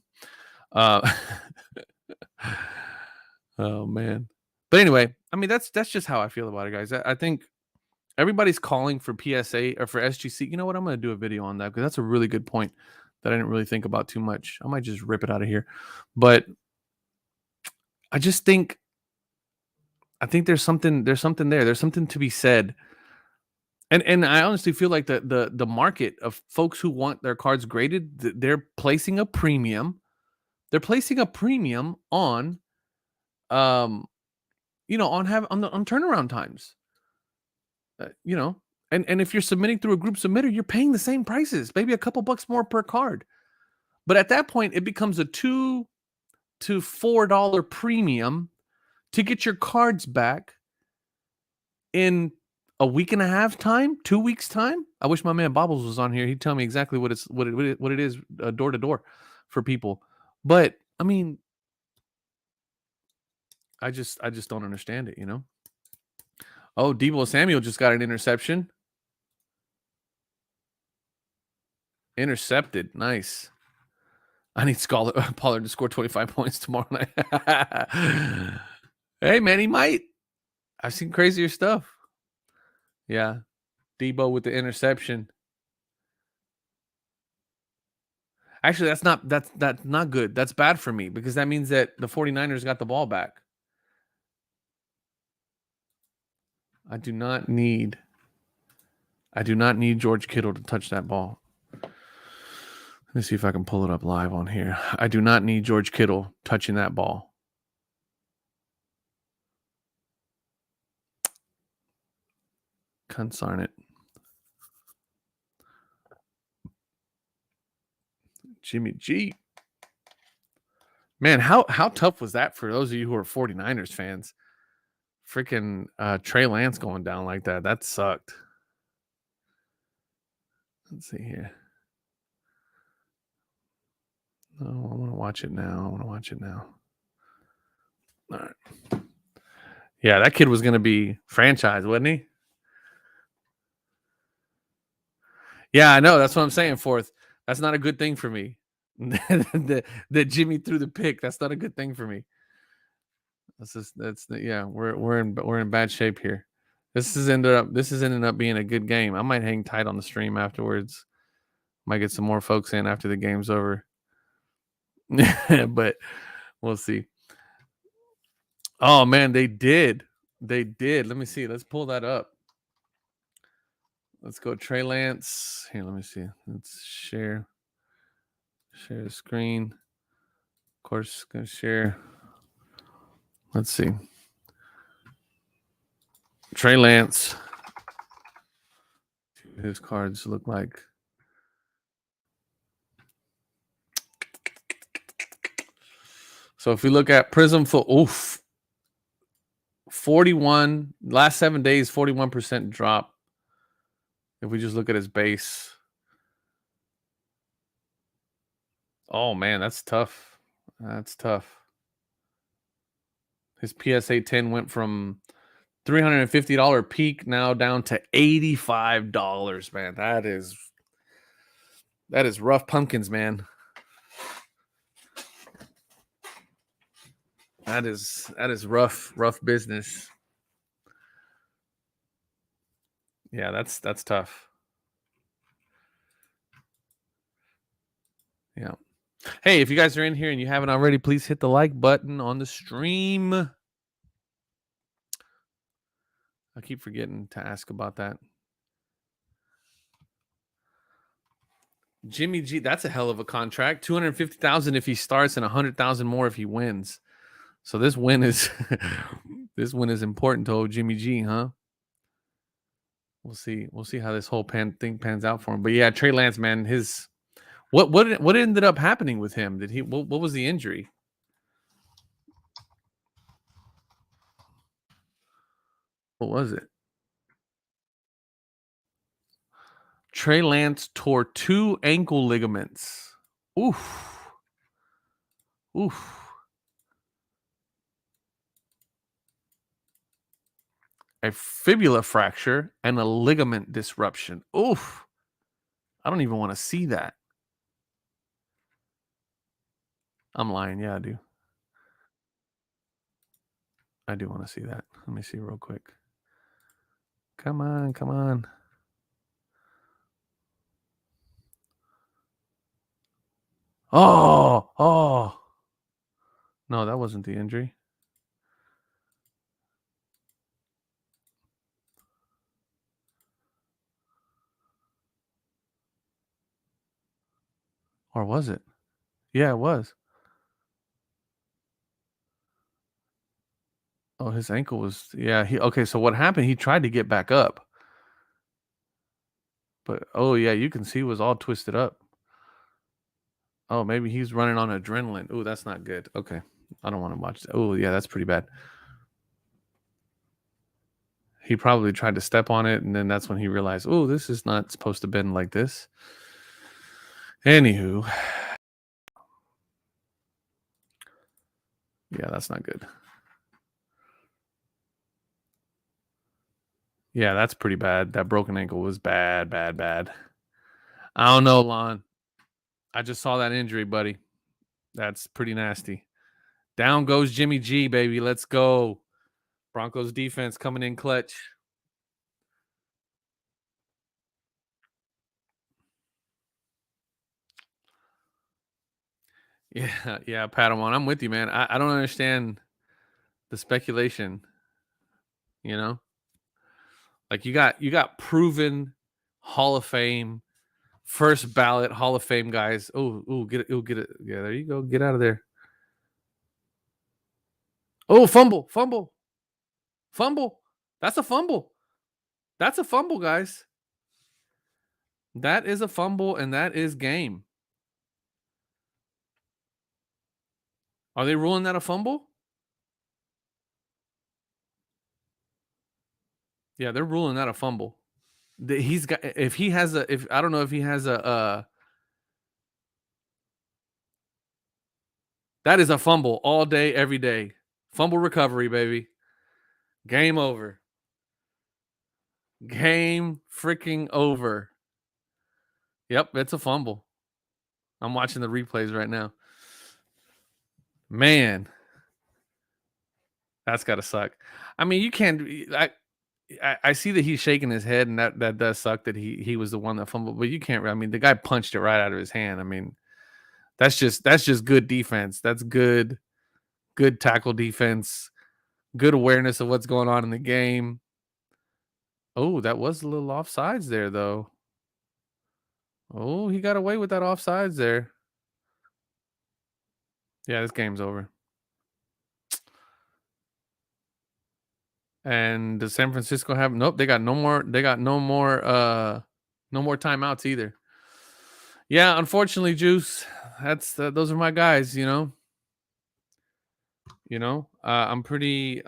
Oh man. But anyway, I mean that's just how I feel about it, guys. I think everybody's calling for PSA or for SGC. You know what? I'm going to do a video on that because that's a really good point that I didn't really think about too much. I might just rip it out of here. But I just think there's something there. There's something to be said. And I honestly feel like the market of folks who want their cards graded, they're placing a premium. They're placing a premium on on turnaround times. And if you're submitting through a group submitter, you're paying the same prices, maybe a couple bucks more per card. But at that point, it becomes a $2 to $4 premium to get your cards back in a week and a half time, 2 weeks time. I wish my man Bobbles was on here. He'd tell me exactly what it is door to door for people. But I mean, I just don't understand it, Oh, Deebo Samuel just got an interception. Intercepted. Nice. I need Pollard to score 25 points tomorrow night. Hey, man, he might. I've seen crazier stuff. Yeah. Deebo with the interception. Actually, that's not good. That's bad for me because that means that the 49ers got the ball back. I do not need George Kittle to touch that ball. Let me see if I can pull it up live on here. I do not need George Kittle touching that ball. Consarn it. Jimmy G. Man, how tough was that for those of you who are 49ers fans? Freaking Trey Lance going down like that. That sucked. Let's see here. Oh, I want to watch it now. All right. Yeah, that kid was going to be franchised, wasn't he? Yeah, I know. That's what I'm saying, Fourth. That's not a good thing for me. that Jimmy threw the pick. That's not a good thing for me. We're in bad shape here. This is ending up being a good game. I might hang tight on the stream afterwards. Might get some more folks in after the game's over. But we'll see. Oh man, they did. Let me see. Let's pull that up. Let's go Trey Lance. Here, let me see. Let's share the screen. Of course, gonna share. Let's see. Trey Lance. His cards look like. So if we look at Prism for 41 last 7 days, 41% drop. If we just look at his base. Oh man, that's tough. His PSA 10 went from $350 peak now down to $85, man. That is rough pumpkins, man. That is rough business. Yeah, that's tough. Yeah. Hey, if you guys are in here and you haven't already, please hit the like button on the stream. I keep forgetting to ask about that. Jimmy G, that's a hell of a contract. $250,000 if he starts and $100,000 more if he wins. So this win is important to old Jimmy G, huh? We'll see how this whole thing pans out for him. But yeah, Trey Lance, man, what ended up happening with him? Did he what was the injury? What was it? Trey Lance tore 2 ankle ligaments. Oof. A fibula fracture and a ligament disruption. Oof. I don't even want to see that. I'm lying. Yeah, I do. I do want to see that. Let me see real quick. Come on. Oh. No, that wasn't the injury. Or was it? Yeah, it was. Oh, his ankle was, yeah. Okay, so what happened? He tried to get back up. But, oh, yeah, you can see it was all twisted up. Oh, maybe he's running on adrenaline. Oh, that's not good. Okay. I don't want to watch that. Oh, yeah, that's pretty bad. He probably tried to step on it, and then that's when he realized, oh, this is not supposed to bend like this. Anywho. Yeah, that's not good. Yeah, that's pretty bad. That broken ankle was bad. I don't know, Lon. I just saw that injury, buddy. That's pretty nasty. Down goes Jimmy G, baby. Let's go. Broncos defense coming in clutch. Yeah, Padawan. I'm with you, man. I don't understand the speculation. You know, like you got proven Hall of Fame, first ballot Hall of Fame guys. Get it. Yeah, there you go. Get out of there. Oh, fumble. That's a fumble. That's a fumble, guys. That is a fumble, and that is game. Are they ruling that a fumble? Yeah, they're ruling that a fumble. He's got if he has a if I don't know if he has a that is a fumble all day, every day. Fumble recovery, baby. Game over. Game freaking over. Yep, it's a fumble. I'm watching the replays right now. Man, that's gotta suck. I mean, you can't. I see that he's shaking his head, and that does suck that he was the one that fumbled. But you can't. I mean, the guy punched it right out of his hand. I mean, that's just good defense. That's good tackle defense. Good awareness of what's going on in the game. Oh, that was a little offsides there, though. Oh, he got away with that offsides there. Yeah, this game's over. And does San Francisco have nope, they got no more no more timeouts either. Yeah, unfortunately, Juice, that's those are my guys, you know. I'm pretty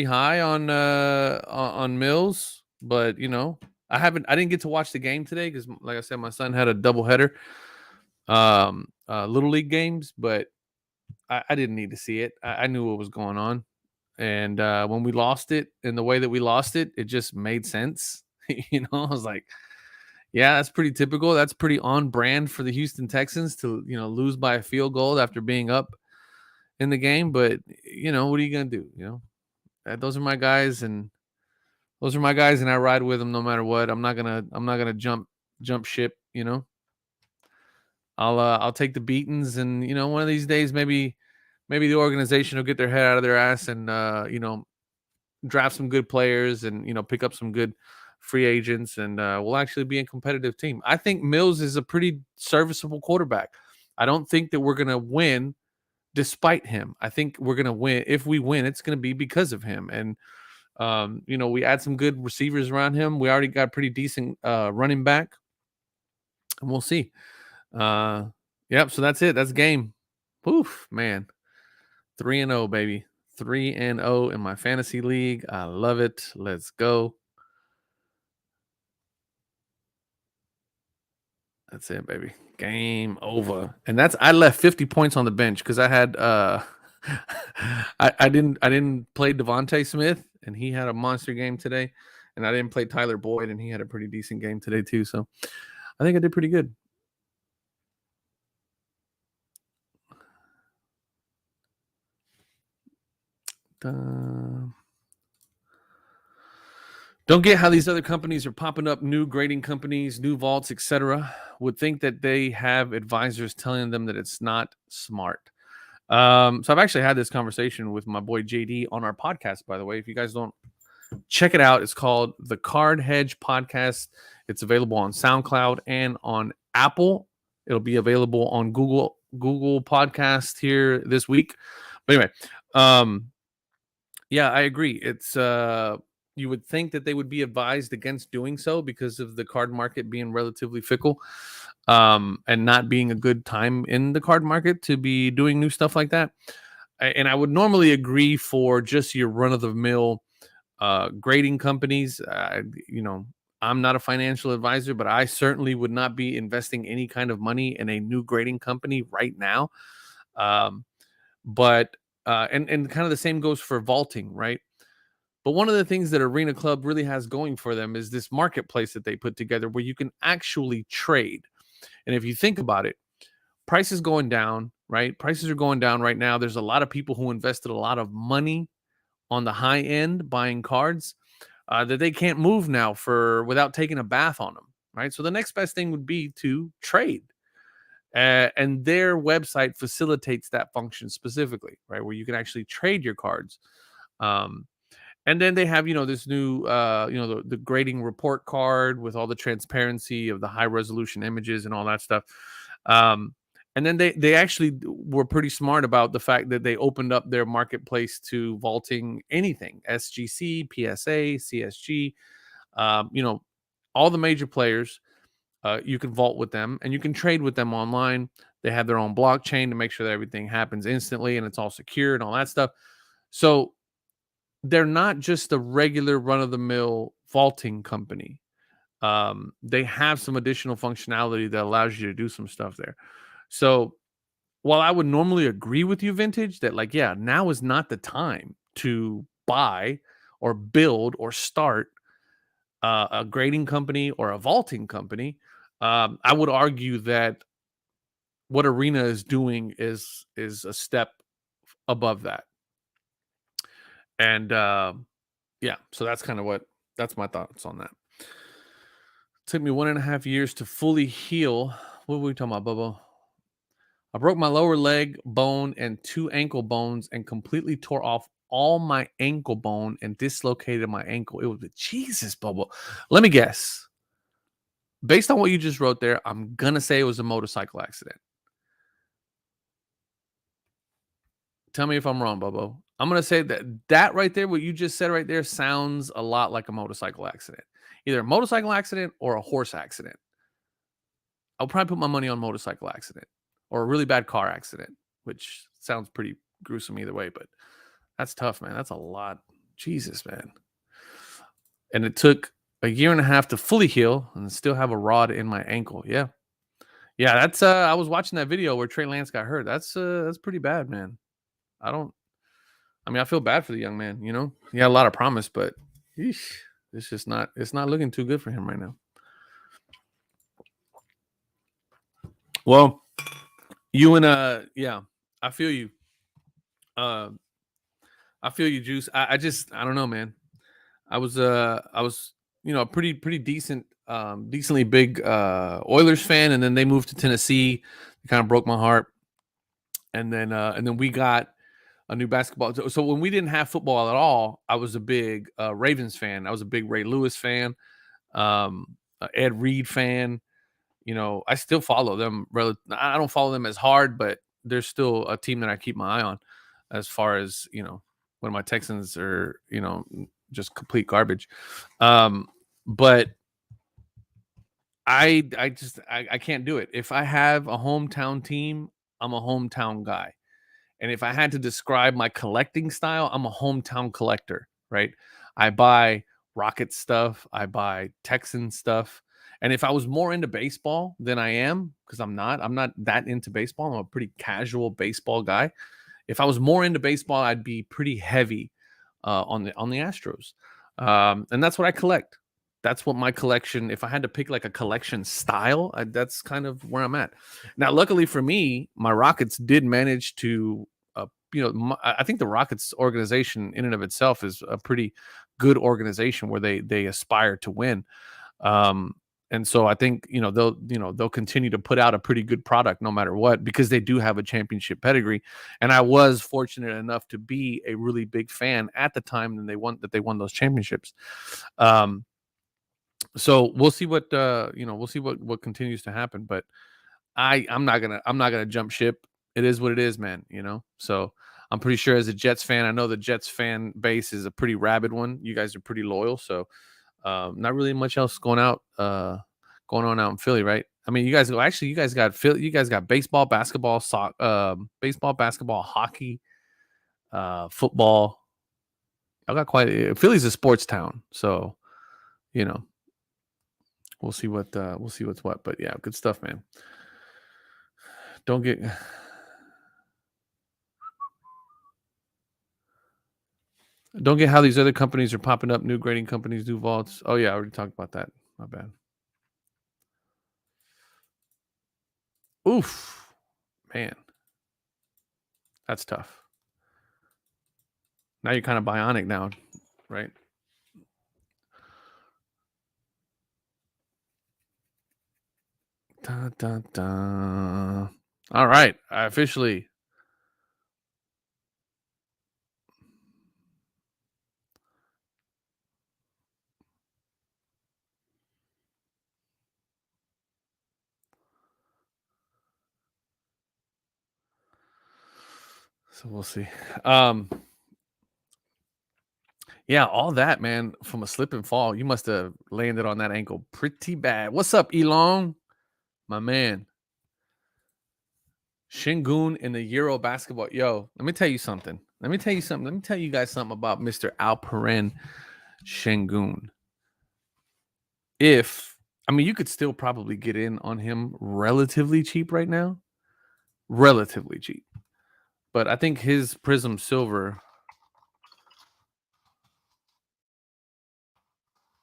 high on Mills, but I didn't get to watch the game today cuz like I said my son had a doubleheader little league games, but I didn't need to see it. I knew what was going on. And when we lost it in the way that we lost it, it just made sense. I was like, yeah, that's pretty typical. That's pretty on brand for the Houston Texans to, lose by a field goal after being up in the game. But, what are you going to do? Those are my guys and I ride with them no matter what. I'm not going to jump ship, I'll take the beatings and, one of these days, maybe the organization will get their head out of their ass and, draft some good players and pick up some good free agents and we'll actually be a competitive team. I think Mills is a pretty serviceable quarterback. I don't think that we're going to win despite him. I think we're going to win. If we win, it's going to be because of him. And we add some good receivers around him. We already got pretty decent running back, and we'll see. Yep. So that's it. That's game. Oof, man. 3-0, baby. 3-0 in my fantasy league. I love it. Let's go. That's it, baby. Game over. And I left 50 points on the bench because I had I didn't play Devontae Smith and he had a monster game today. And I didn't play Tyler Boyd and he had a pretty decent game today too. So I think I did pretty good. Don't get how these other companies are popping up, new grading companies, new vaults, etc. Would think that they have advisors telling them that it's not smart. So I've actually had this conversation with my boy JD on our podcast, by the way. If you guys don't check it out, it's called the Card Hedge Podcast. It's available on SoundCloud and on Apple. It'll be available on Google Podcast here this week. But anyway, yeah, I agree. It's you would think that they would be advised against doing so because of the card market being relatively fickle, and not being a good time in the card market to be doing new stuff like that. And I would normally agree for just your run of the mill grading companies. I'm not a financial advisor, but I certainly would not be investing any kind of money in a new grading company right now. But and kind of the same goes for vaulting, right? But one of the things that Arena Club really has going for them is this marketplace that they put together where you can actually trade. And if you think about it, prices going down, right? Prices are going down right now. There's a lot of people who invested a lot of money on the high end buying cards that they can't move now without taking a bath on them, right? So the next best thing would be to trade. And their website facilitates that function specifically, right? Where you can actually trade your cards. And then they have, this new, the grading report card with all the transparency of the high resolution images and all that stuff. And then they actually were pretty smart about the fact that they opened up their marketplace to vaulting anything: SGC, PSA, CSG, you know, all the major players. You can vault with them and you can trade with them online. They have their own blockchain to make sure that everything happens instantly and it's all secure and all that stuff. So they're not just a regular run of the mill vaulting company. They have some additional functionality that allows you to do some stuff there. So while I would normally agree with you, Vintage, that like, yeah, now is not the time to buy or build or start a grading company or a vaulting company. I would argue that what Arena is doing is a step above that. And yeah, so that's kind of what that's my thoughts on that. Took me 1.5 years to fully heal. What were we talking about, Bubba? I broke my lower leg bone and two ankle bones and completely tore off all my ankle bone and dislocated my ankle. It was Jesus, Bubba. Let me guess. Based on what you just wrote there, I'm gonna say it was a motorcycle accident. Tell me if I'm wrong, Bubba. I'm gonna say that right there, what you just said right there, sounds a lot like a motorcycle accident. Either a motorcycle accident or a horse accident. I'll probably put my money on motorcycle accident or a really bad car accident, which sounds pretty gruesome either way, but that's tough, man. That's a lot. Jesus, man. And it took a year and a half to fully heal and still have a rod in my ankle. Yeah. Yeah, that's I was watching that video where Trey Lance got hurt. That's pretty bad, man. I don't I mean, I feel bad for the young man, you know? He had a lot of promise, but eesh, it's not looking too good for him right now. Well, you and yeah, I feel you. Uh I feel you, Juice. I just I don't know, man. I was a pretty decent decently big Oilers fan, and then they moved to Tennessee. It kind of broke my heart. And then we got a new basketball. So when we didn't have football at all, I was a big Ravens fan. I was a big Ray Lewis fan, Ed Reed fan. You know, I still follow them. I don't follow them as hard, but there's still a team that I keep my eye on. As far as when my Texans are just complete garbage. But I can't do it. If I have a hometown team, I'm a hometown guy. And if I had to describe my collecting style, I'm a hometown collector, right? I buy Rocket stuff, I buy Texan stuff. And if I was more into baseball than I am, because I'm not that into baseball. I'm a pretty casual baseball guy. If I was more into baseball, I'd be pretty heavy on the Astros, and that's what I collect. That's what my collection. If I had to pick like a collection style, that's kind of where I'm at. Now, luckily for me, my Rockets did manage to, I think the Rockets organization in and of itself is a pretty good organization where they aspire to win. Um, and so I think they'll continue to put out a pretty good product no matter what because they do have a championship pedigree. And I was fortunate enough to be a really big fan at the time when they won those championships. Um, so we'll see we'll see what continues to happen. But I'm not gonna jump ship. It is what it is, man. So I'm pretty sure as a Jets fan, I know the Jets fan base is a pretty rabid one. You guys are pretty loyal, so not really much else going on out in Philly, right? I mean, you guys got Philly, you guys got baseball, basketball, baseball, basketball, hockey, football. I got Philly's a sports town, so you know we'll see what's what. But yeah, good stuff, man. Don't get don't get how these other companies are popping up. New grading companies do vaults. Oh yeah, I already talked about that. My bad. Oof, man, that's tough. Now you're kind of bionic now, right? Dun, dun, dun. All right, I officially. So we'll see. Um, yeah, all that, man, from a slip and fall. You must have landed on that ankle pretty bad. What's up, Elon? My man. Shingun in the Euro basketball. Yo, let me tell you something. Let me tell you something. Let me tell you guys something about Mr. Alperen Shingun. If I mean, you could still probably get in on him relatively cheap right now, relatively cheap. But I think his Prism Silver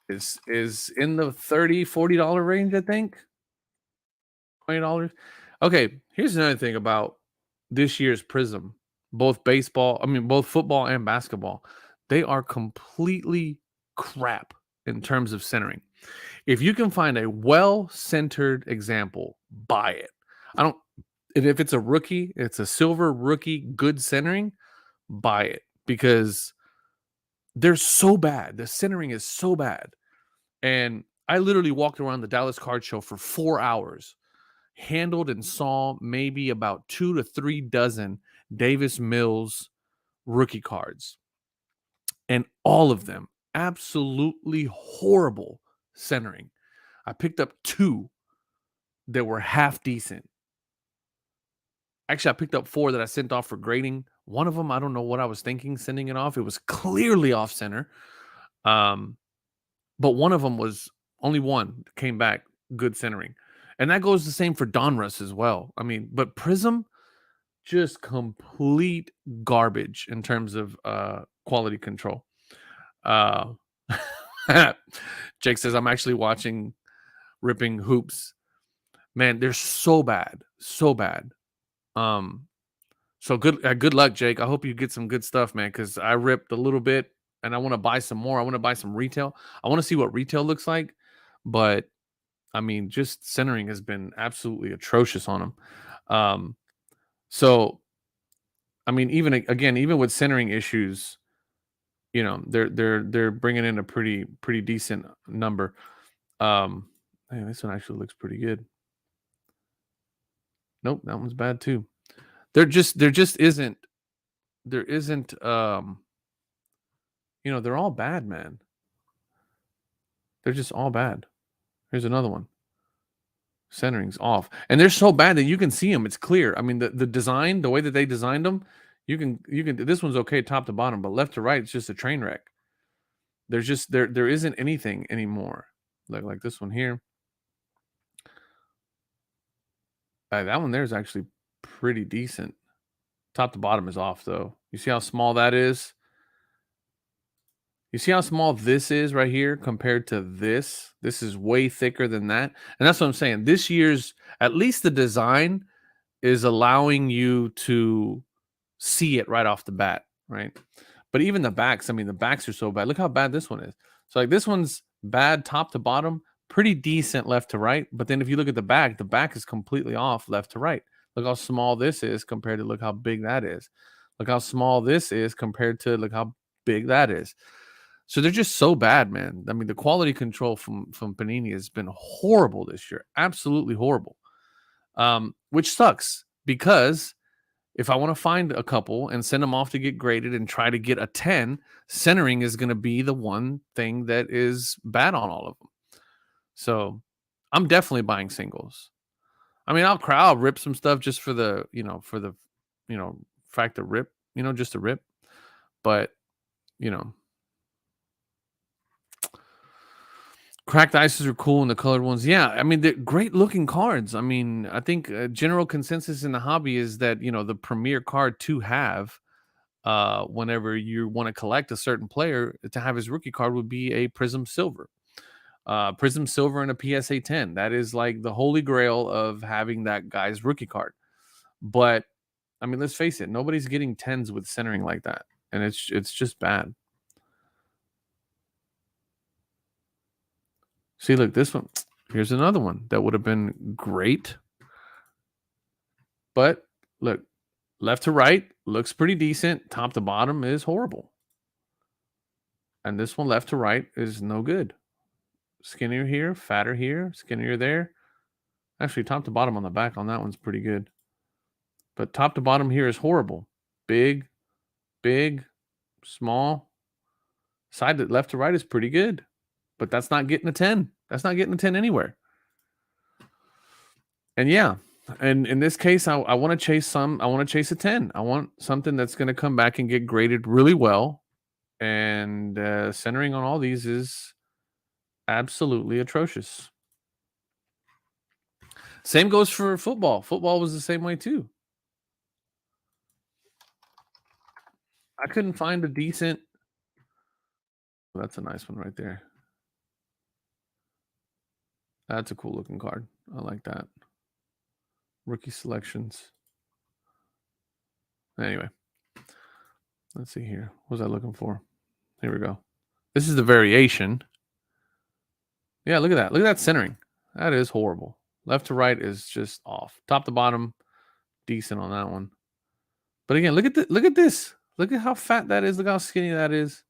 is in the $30-$40 range, I think. $20. Okay, here's another thing about this year's Prism. Both football and basketball. They are completely crap in terms of centering. If you can find a well-centered example, buy it. I don't if it's a rookie, it's a silver rookie, good centering, buy it because they're so bad. The centering is so bad. And I literally walked around the Dallas Card Show for 4 hours, handled and saw maybe about 2 to 3 dozen Davis Mills rookie cards, and all of them absolutely horrible centering. I picked up 2 that were half decent. Actually, I picked up 4 that I sent off for grading. One of them, I don't know what I was thinking sending it off. It was clearly off center. Um, but one of them was only one came back good centering. And that goes the same for Donruss as well. I mean, but Prism, just complete garbage in terms of quality control. Uh, Jake says, I'm actually watching Ripping Hoops. Man, they're so bad. So bad. Um, So good luck, Jake. I hope you get some good stuff, man. Because I ripped a little bit, and I want to buy some more. I want to buy some retail. I want to see what retail looks like, but I mean, just centering has been absolutely atrocious on them. Um, so I mean, even with centering issues, they're bringing in a pretty decent number. Man, this one actually looks pretty good. Nope, that one's bad too. There just isn't there isn't they're all bad, man. They're just all bad. Here's another one. Centering's off. And they're so bad that you can see them. It's clear. I mean, the design, the way that they designed them, you can this one's okay top to bottom, but left to right, it's just a train wreck. There's just there isn't anything anymore. Like this one here. That one there is actually pretty decent. Top to bottom is off though. You see how small that is? You see how small this is right here compared to this? This is way thicker than that. And that's what I'm saying. This year's, at least the design is allowing you to see it right off the bat, right? But even the backs, I mean, the backs are so bad. Look how bad this one is. So, like, this one's bad top to bottom, pretty decent left to right. But then if you look at the back is completely off left to right. Look how small this is compared to look how big that is. Look how small this is compared to look how big that is. So they're just so bad, man. I mean, the quality control from Panini has been horrible this year, absolutely horrible. Which sucks because if I want to find a couple and send them off to get graded and try to get a 10, centering is going to be the one thing that is bad on all of them. So I'm definitely buying singles. I mean, I'll rip some stuff just for the fact of rip, just to rip. But you know, cracked ices are cool and the colored ones. Yeah, I mean, they're great looking cards. I mean, I think general consensus in the hobby is that, the premier card to have whenever you want to collect a certain player to have his rookie card would be a Prism Silver. Prism Silver and a PSA 10. That is like the holy grail of having that guy's rookie card. But I mean, let's face it, nobody's getting 10s with centering like that. And it's just bad. See, look, this one. Here's another one that would have been great. But look, left to right looks pretty decent. Top to bottom is horrible. And this one left to right is no good. Skinnier here, fatter here, skinnier there. Actually, top to bottom on the back on that one's pretty good. But top to bottom here is horrible. big, big, small. Side to left to right is pretty good, but that's not getting a 10. That's not getting a 10 anywhere. And yeah, and in this case, I want to chase some. I want to chase a 10. I want something that's going to come back and get graded really well. And centering on all these is absolutely atrocious. Same goes for football. Football was the same way too. I couldn't find a decent. That's a nice one right there. That's a cool looking card. I like that. Rookie selections. Anyway, let's see here. What was I looking for? Here we go. This is the variation. Yeah, look at that. Look at that centering. That is horrible. Left to right is just off. Top to bottom, decent on that one. But again, look at this. Look at how fat that is. Look how skinny that is.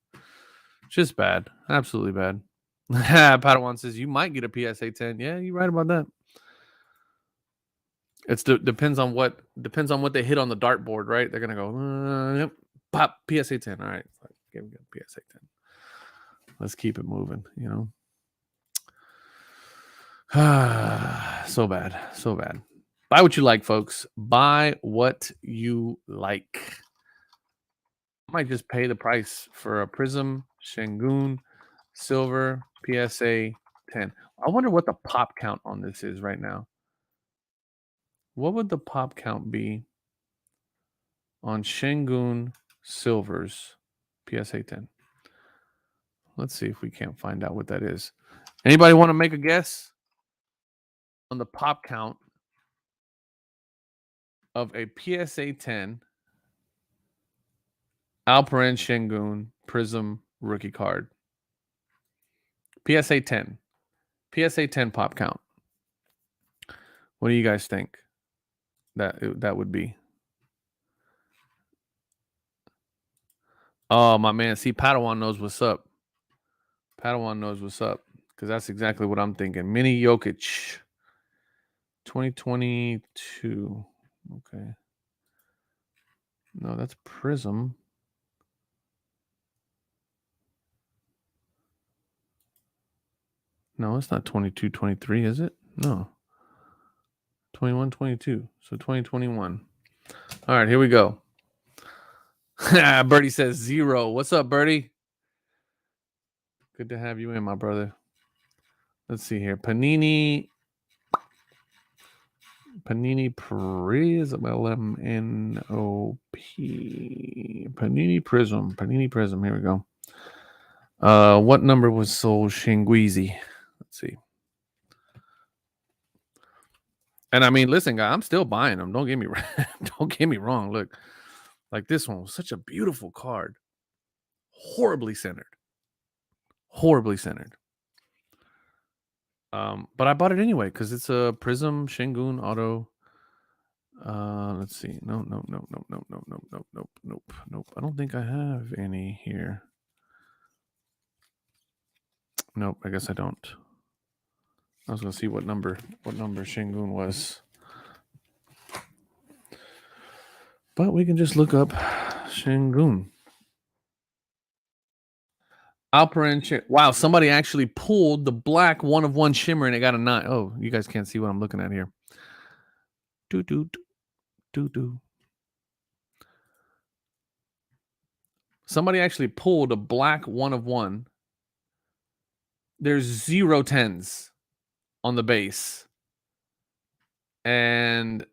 Just bad. Absolutely bad. Padawan says you might get a PSA 10. Yeah, you're right about that. It's depends on what they hit on the dartboard, right? They're gonna go, yep, pop PSA 10. All right, give me a PSA 10. Let's keep it moving, you know. So bad, so bad. Buy what you like, folks. Buy what you like. I might just pay the price for a Prism Shengun Silver PSA 10. I wonder what the pop count on this is right now. What would the pop count be on Shengun Silvers PSA 10? Let's see if we can't find out what that is. Anybody want to make a guess on the pop count of a PSA 10 Alperen Şengün Prism rookie card? PSA 10. PSA 10 pop count. What do you guys think that would be? Oh, my man. See, Padawan knows what's up. Padawan knows what's up because that's exactly what I'm thinking. Mini Jokic. 2022. Okay. No, that's Prism. No, it's not 22, 23, is it? No. 21, 22. So 2021. All right, here we go. Birdie says 0. What's up, Birdie? Good to have you in, my brother. Let's see here. Panini Prism LMNOP. Panini Prism. Here we go. What number was sold Shinguizi? Let's see. And I mean, listen, guy, I'm still buying them. Don't get me wrong. Look, like this one was such a beautiful card. Horribly centered. But I bought it anyway because it's a Prism Shengun auto. Let's see. Nope. I don't think I have any here. Nope, I guess I don't. I was gonna see what number Shengun was. But we can just look up Shengun. Alperen. Wow, somebody actually pulled the black 1/1 shimmer and it got a 9. Oh, you guys can't see what I'm looking at here. Do. Somebody actually pulled a black 1/1. There's 0 10s on the base. And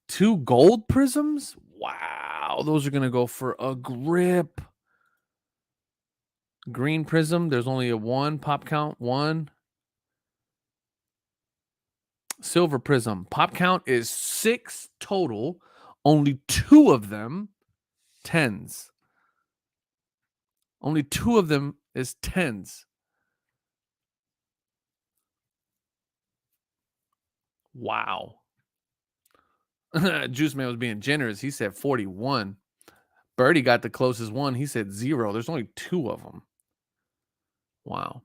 2 gold prisms? Wow, those are going to go for a grip. Green prism, there's only a 1 pop count, 1. Silver prism, pop count is 6 total. Only 2 of them 10s. Only 2 of them is 10s. Wow. Juice Man was being generous. He said 41. Birdie got the closest one. He said 0. There's only 2 of them. Wow.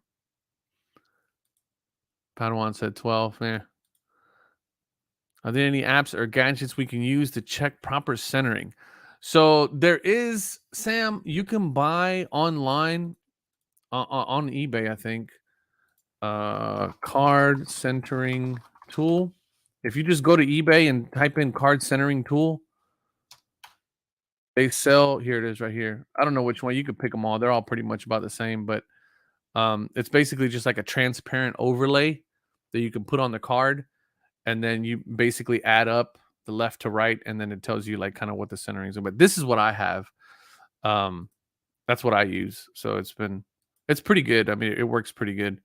Padawan said 12. Yeah. Are there any apps or gadgets we can use to check proper centering? So there is, Sam, you can buy online on eBay, I think, card centering tool. If you just go to eBay and type in card centering tool, they sell, here it is right here. I don't know which one. You could pick them all. They're all pretty much about the same, but it's basically just like a transparent overlay that you can put on the card, and then you basically add up the left to right, and then it tells you like kind of what the centering is. But this is what I have. Um, that's what I use. So it's pretty good. I mean, it works pretty good.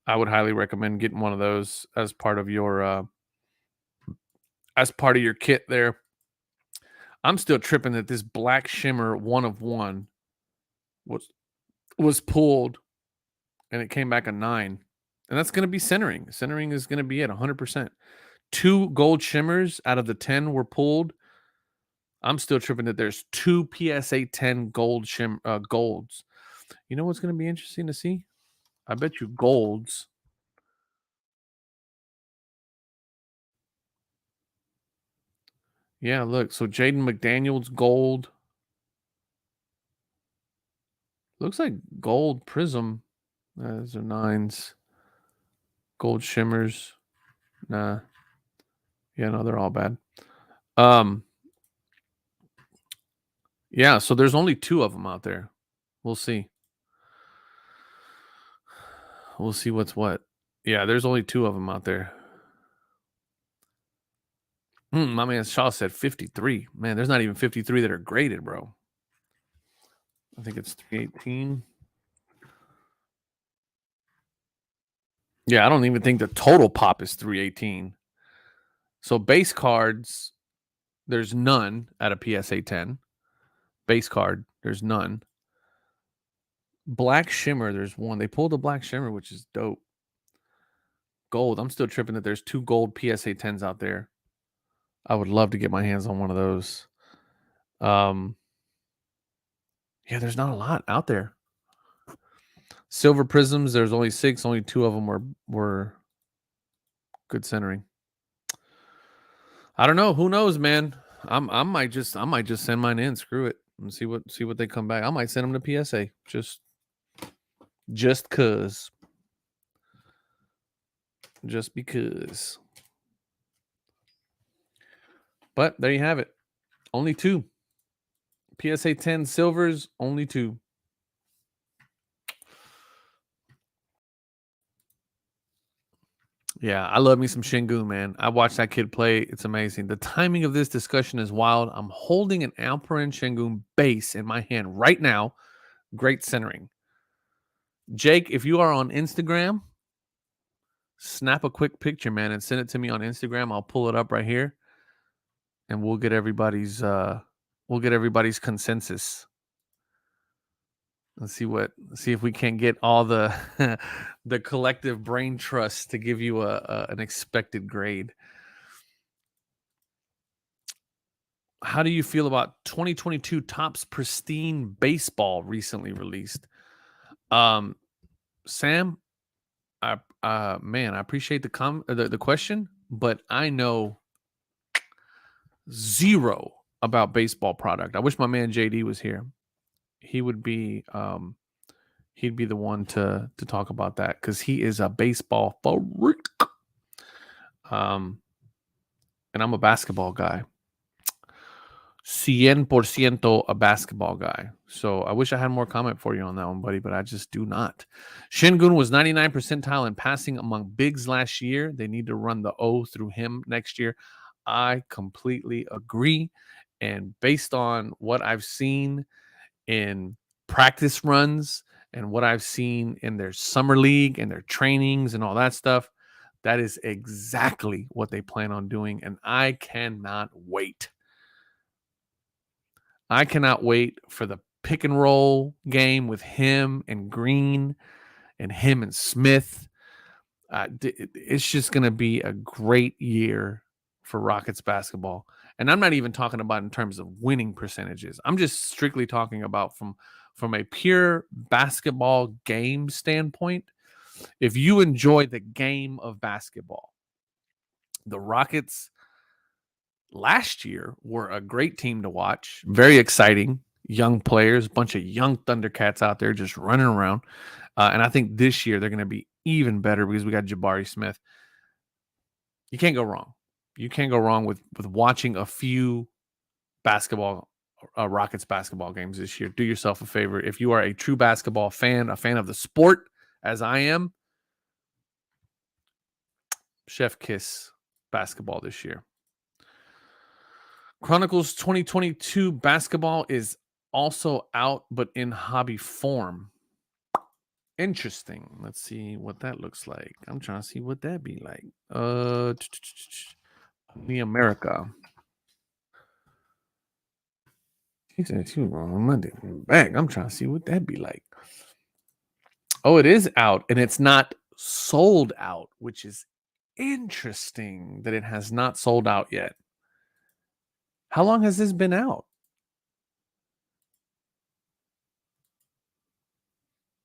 I would highly recommend getting one of those as part of your kit there. I'm still tripping that this black shimmer one of one was was pulled and it came back a 9. And that's going to be centering. Centering is going to be at 100%. 2 gold shimmers out of the 10 were pulled. I'm still tripping that there's 2 PSA 10 golds. You know what's going to be interesting to see? I bet you golds. Yeah, look. So Jaden McDaniels gold. Looks like gold prism. Those are 9s. Gold shimmers. Nah. Yeah, no, they're all bad. Yeah, so there's only 2 of them out there. We'll see. We'll see what's what. Yeah, there's only 2 of them out there. My man Shaw said 53. Man, there's not even 53 that are graded, bro. I think it's 318. Yeah, I don't even think the total pop is 318. So base cards, there's none at a PSA 10. Base card, there's none. Black shimmer, there's 1. They pulled a black shimmer, which is dope. Gold, I'm still tripping that there's 2 gold PSA 10s out there. I would love to get my hands on one of those. Yeah, there's not a lot out there. Silver prisms, there's only 6. Only 2 of them were good centering. I don't know. Who knows, man? I might just send mine in. Screw it, and see what they come back. I might send them to PSA just because. But there you have it. Only 2 PSA 10 silvers. Only 2. Yeah, I love me some Shingun, man. I watched that kid play. It's amazing. The timing of this discussion is wild. I'm holding an Alperen Shingun base in my hand right now. Great centering. Jake, if you are on Instagram, snap a quick picture, man, and send it to me on Instagram. I'll pull it up right here, and we'll get everybody's consensus. Let's see if we can get all the the collective brain trust to give you an expected grade. How do you feel about 2022 Topps Pristine Baseball recently released? Sam, man, I appreciate the question, but I know zero about baseball product. I wish my man JD was here. He would be he'd be the one to talk about that because he is a baseball freak. And I'm a basketball guy. 100% a basketball guy. So I wish I had more comment for you on that one, buddy, but I just do not. Shingun was 99 percentile in passing among bigs last year. They need to run the O through him next year. I completely agree. And based on what I've seen in practice runs and what I've seen in their summer league and their trainings and all that stuff, that is exactly what they plan on doing. And I cannot wait. I cannot wait for the pick and roll game with him and Green and him and Smith. It's just going to be a great year for Rockets basketball. And I'm not even talking about in terms of winning percentages. I'm just strictly talking about from a pure basketball game standpoint. If you enjoy the game of basketball, The Rockets last year were a great team to watch. Very exciting, young players, bunch of young Thundercats out there just running around. And I think this year they're going to be even better because we got Jabari Smith. You can't go wrong. You can't go wrong with watching a few basketball Rockets basketball games this year. Do yourself a favor. If you are a true basketball fan, a fan of the sport, as I am, chef kiss basketball this year. Chronicles 2022 basketball is also out, but in hobby form. Interesting. Let's see what that looks like. I'm trying to see what that be like. The America. He said she was wrong on Monday. Back. I'm trying to see what that be like. Oh, it is out, and it's not sold out, which is interesting that it has not sold out yet. How long has this been out?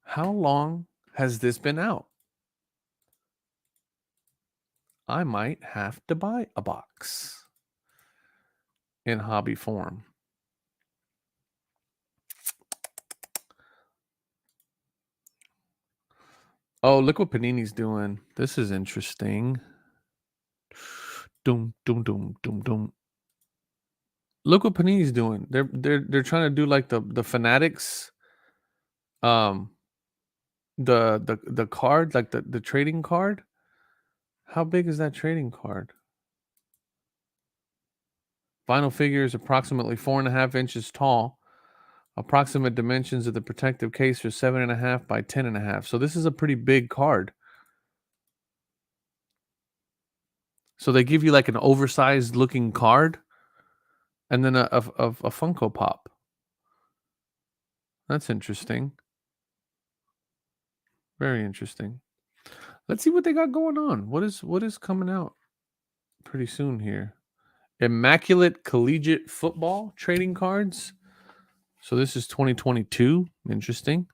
How long has this been out? I might have to buy a box in hobby form. Oh, look what Panini's doing. This is interesting. Doom, doom, doom, doom, doom. Look what Panini's doing. They're trying to do like the Fanatics, um, the card, like the trading card. How big is that trading card? Vinyl figure is approximately 4.5 inches tall. Approximate dimensions of the protective case are 7.5 by 10.5. So this is a pretty big card. So they give you like an oversized looking card, and then a Funko Pop. That's interesting. Very interesting. Let's see what they got going on. What is coming out pretty soon here? Immaculate Collegiate Football trading cards. So this is 2022. Interesting.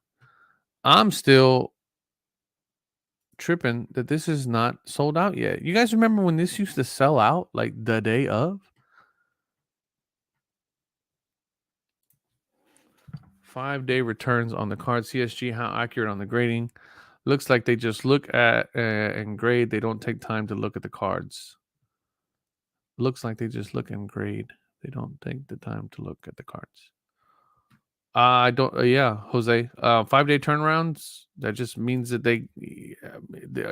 I'm still tripping that this is not sold out yet. You guys remember when this used to sell out like the day of? 5-day returns on the card. CSG, how accurate on the grading? Looks like they just look at and grade. They don't take time to look at the cards. Looks like they just look and grade. They don't take the time to look at the cards. I don't. Yeah, Jose. 5-day turnarounds. That just means that they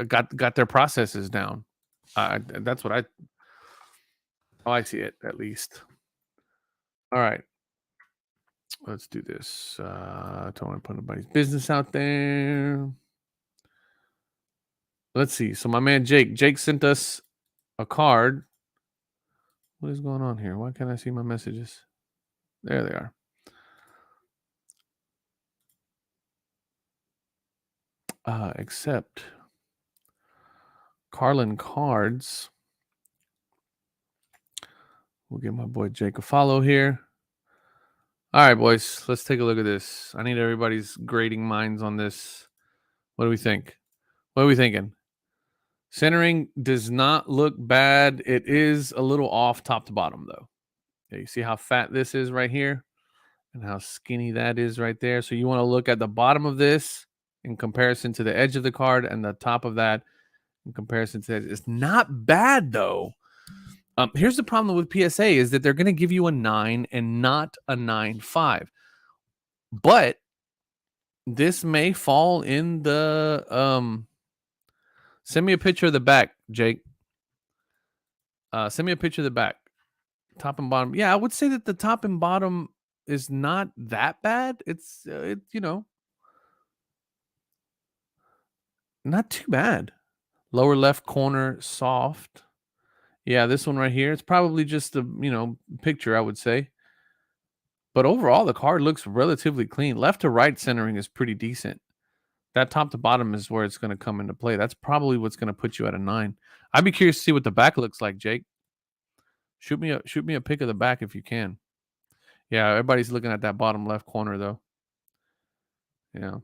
got their processes down. That's what I. Oh, I see it at least. All right. Let's do this. Don't want to put anybody's business out there. Let's see. So my man Jake sent us a card. What is going on here? Why can't I see my messages? There they are. Accept Carlin Cards. We'll give my boy Jake a follow here. All right, boys, let's take a look at this. I need everybody's grading minds on this. What do we think? What are we thinking? Centering does not look bad. It is a little off top to bottom, though. Yeah, you see how fat this is right here and how skinny that is right there. So you want to look at the bottom of this in comparison to the edge of the card and the top of that in comparison to that. It's not bad, though. Here's the problem with PSA is that they're going to give you a 9 and not a 9.5. But this may fall in the send me a picture of the back, Jake. Send me a picture of the back. Top and bottom. Yeah, I would say that the top and bottom is not that bad. It's not too bad. Lower left corner, soft. Yeah, this one right here. It's probably just the picture, I would say. But overall, the card looks relatively clean. Left to right centering is pretty decent. That top to bottom is where it's going to come into play. That's probably what's going to put you at a 9. I'd be curious to see what the back looks like, Jake. Shoot me a pic of the back if you can. Yeah, everybody's looking at that bottom left corner though. Yeah.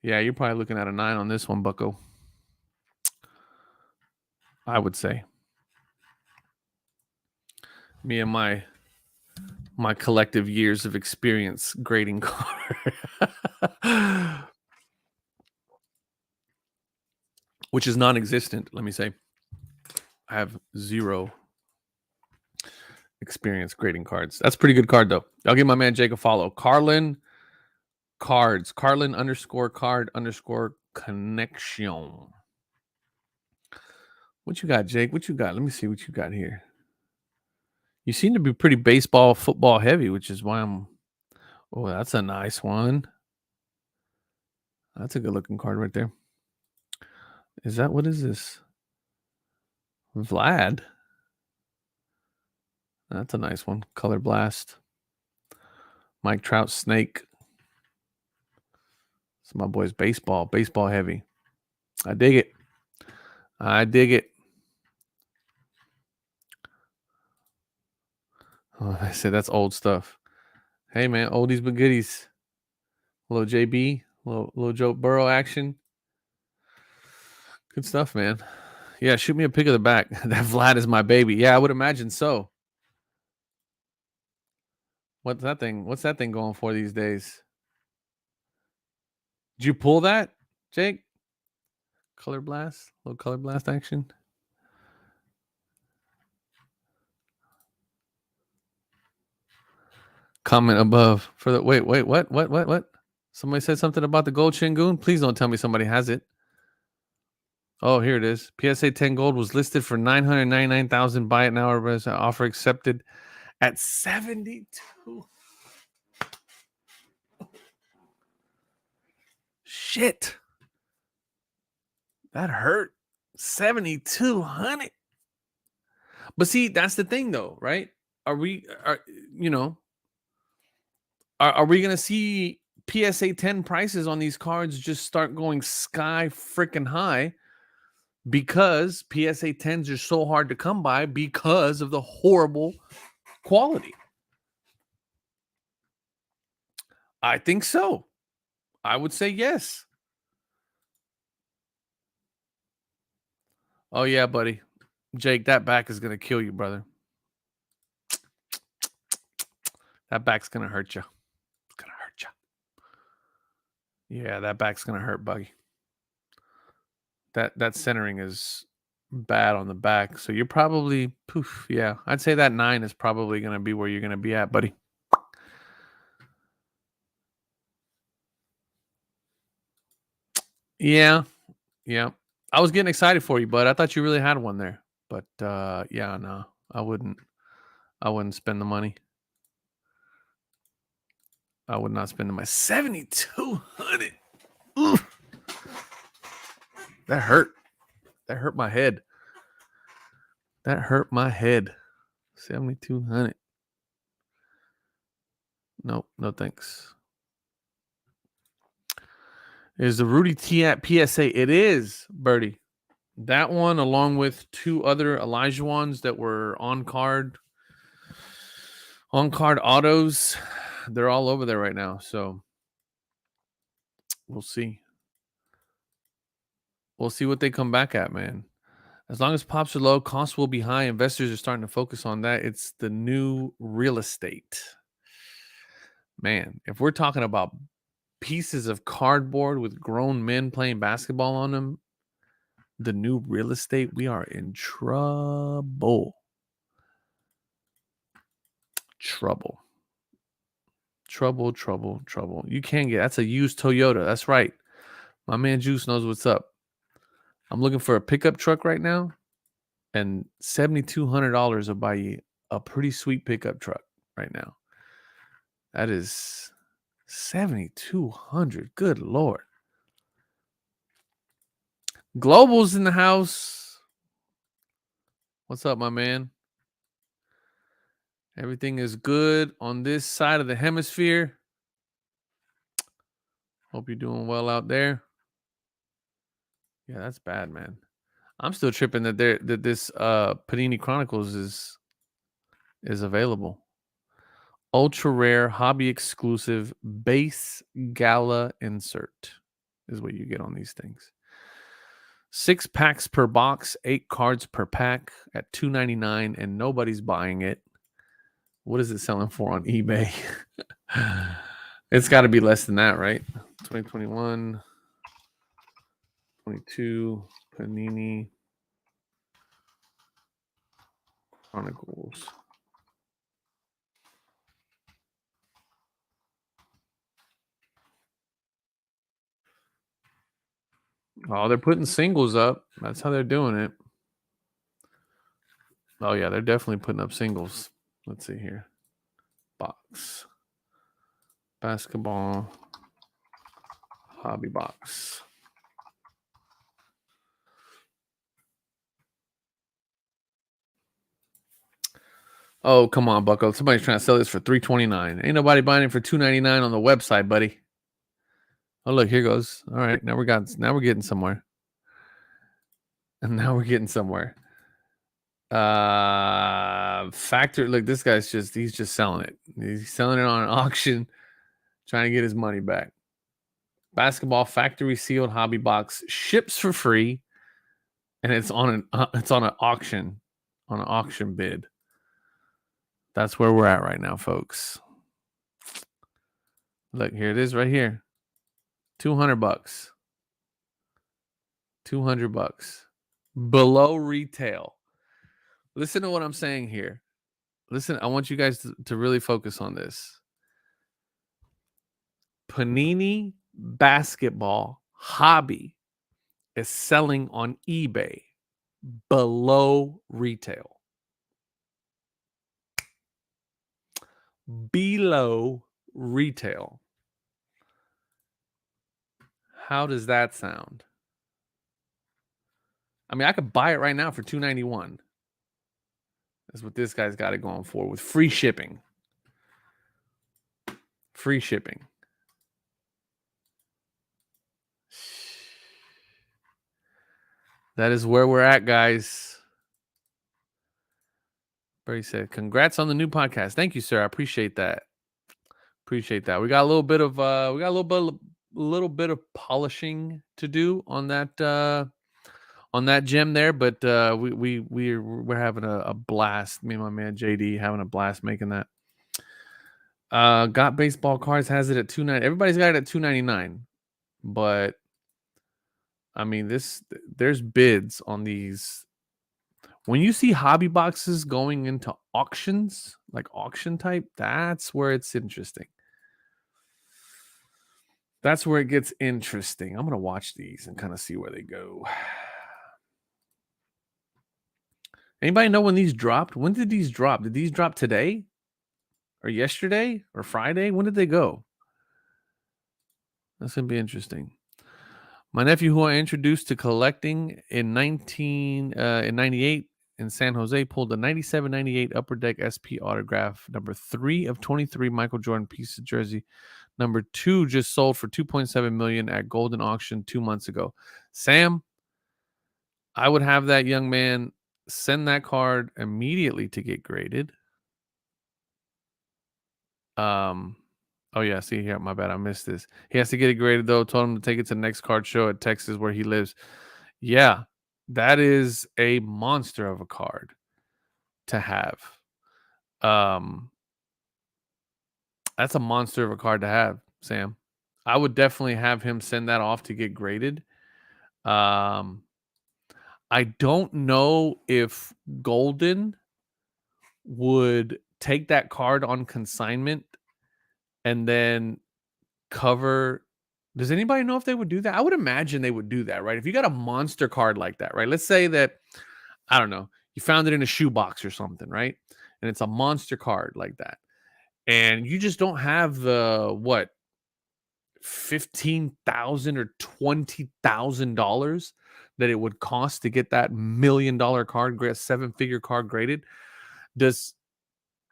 Yeah, you're probably looking at a 9 on this one, Bucko. I would say. Me and my collective years of experience grading card. Which is non-existent, let me say. I have zero experience grading cards. That's a pretty good card, though. I'll give my man Jake a follow. Carlin Cards. Carlin _card_ connection. What you got, Jake? What you got? Let me see what you got here. You seem to be pretty baseball, football heavy, which is why I'm... Oh, that's a nice one. That's a good looking card right there. Is that... What is this? Vlad. That's a nice one. Color Blast. Mike Trout Snake. It's my boy's baseball. Baseball heavy. I dig it. I dig it. Oh, I said that's old stuff. Hey, man. Oldies but goodies. Little JB. Little Joe Burrow action. Good stuff, man. Yeah, shoot me a pic of the back. That Vlad is my baby. Yeah, I would imagine so. What's that thing? What's that thing going for these days? Did you pull that, Jake? Color Blast? Little Color Blast action? Comment above for the... Wait, what? Somebody said something about the gold Shingun? Please don't tell me somebody has it. Oh, here it is. PSA 10 gold was listed for $999,000. Buy it now. Offer accepted at $72. Shit. That hurt. $7,200. But see, that's the thing though, right? Are we going to see PSA 10 prices on these cards just start going sky freaking high because PSA 10s are so hard to come by because of the horrible quality? I think so. I would say yes. Oh, yeah, buddy. Jake, that back is going to kill you, brother. That back's going to hurt you. It's going to hurt you. Yeah, that back's going to hurt, Buggy. That centering is bad on the back. So you're probably, poof, yeah. I'd say that 9 is probably going to be where you're going to be at, buddy. Yeah. Yeah. I was getting excited for you, bud. I thought you really had one there. But yeah, no. I wouldn't spend the money. I would not spend the money. $7,200. That hurt. That hurt my head. That hurt my head. $7,200. Nope, no thanks. Is the Rudy T at PSA? It is, Birdie. That one, along with 2 other Elijah ones that were on card autos, they're all over there right now. So we'll see. We'll see what they come back at, man. As long as pops are low, costs will be high. Investors are starting to focus on that. It's the new real estate. Man, if we're talking about pieces of cardboard with grown men playing basketball on them, the new real estate, we are in trouble. Trouble. You can't get... That's a used Toyota. That's right. My man Juice knows what's up. I'm looking for a pickup truck right now, and $7,200 will buy you a pretty sweet pickup truck right now. That is $7,200. Good Lord. Global's in the house. What's up, my man? Everything is good on this side of the hemisphere. Hope you're doing well out there. Yeah, that's bad, man. I'm still tripping that this Panini Chronicles is available. Ultra rare, hobby exclusive, base gala insert is what you get on these things. 6 packs per box, 8 cards per pack at $2.99, and nobody's buying it. What is it selling for on eBay? It's got to be less than that, right? 2021, 22, Panini Chronicles. Oh, they're putting singles up. That's how they're doing it. Oh, yeah, they're definitely putting up singles. Let's see here. Box. Basketball. Hobby box. Oh, come on, Bucko. Somebody's trying to sell this for $3.29. Ain't nobody buying it for $2.99 on the website, buddy. Oh, look, here goes. All right, now we're getting somewhere. And now we're getting somewhere. Factor. Look, this guy's he's just selling it. He's selling it on an auction, trying to get his money back. Basketball factory sealed hobby box ships for free, and it's on an auction, on an auction bid. That's where we're at right now, folks. Look, here it is right here. $200. $200 below retail. Listen to what I'm saying here. Listen, I want you guys to really focus on this. Panini basketball hobby is selling on eBay below retail. Below retail. How does that sound? I mean, I could buy it right now for $2.91. That's what this guy's got it going for, with free shipping. Free shipping. That is where we're at, guys. Barry said, "Congrats on the new podcast." Thank you, sir. I appreciate that. Appreciate that. We got a little bit of polishing to do on that gem there, but we're having a blast. Me and my man JD having a blast making that. Got baseball cards, has it at $2.99. Everybody's got it at $2.99, but I mean, there's bids on these. When you see hobby boxes going into auctions, like auction type, that's where it's interesting. That's where it gets interesting. I'm gonna watch these and kind of see where they go. Anybody know when these dropped? When did these drop? Did these drop today? Or yesterday? Or Friday? When did they go? That's gonna be interesting. My nephew, who I introduced to collecting in 98 in San Jose, pulled the 97-98 Upper Deck SP autograph, number 3 of 23 Michael Jordan piece of jersey. Number 2 just sold for $2.7 million at Golden Auction 2 months ago. Sam, I would have that young man send that card immediately to get graded. Oh yeah, see here, my bad, I missed this. He has to get it graded though. Told him to take it to the next card show at Texas where he lives. Yeah, that is a monster of a card to have. That's a monster of a card to have, Sam. I would definitely have him send that off to get graded. I don't know if Golden would take that card on consignment and then cover. Does anybody know if they would do that? I would imagine they would do that, right? If you got a monster card like that, right? Let's say that, I don't know, you found it in a shoebox or something, right? And it's a monster card like that. And you just don't have the, what, $15,000 or $20,000 that it would cost to get that $1 million card, 7-figure card graded.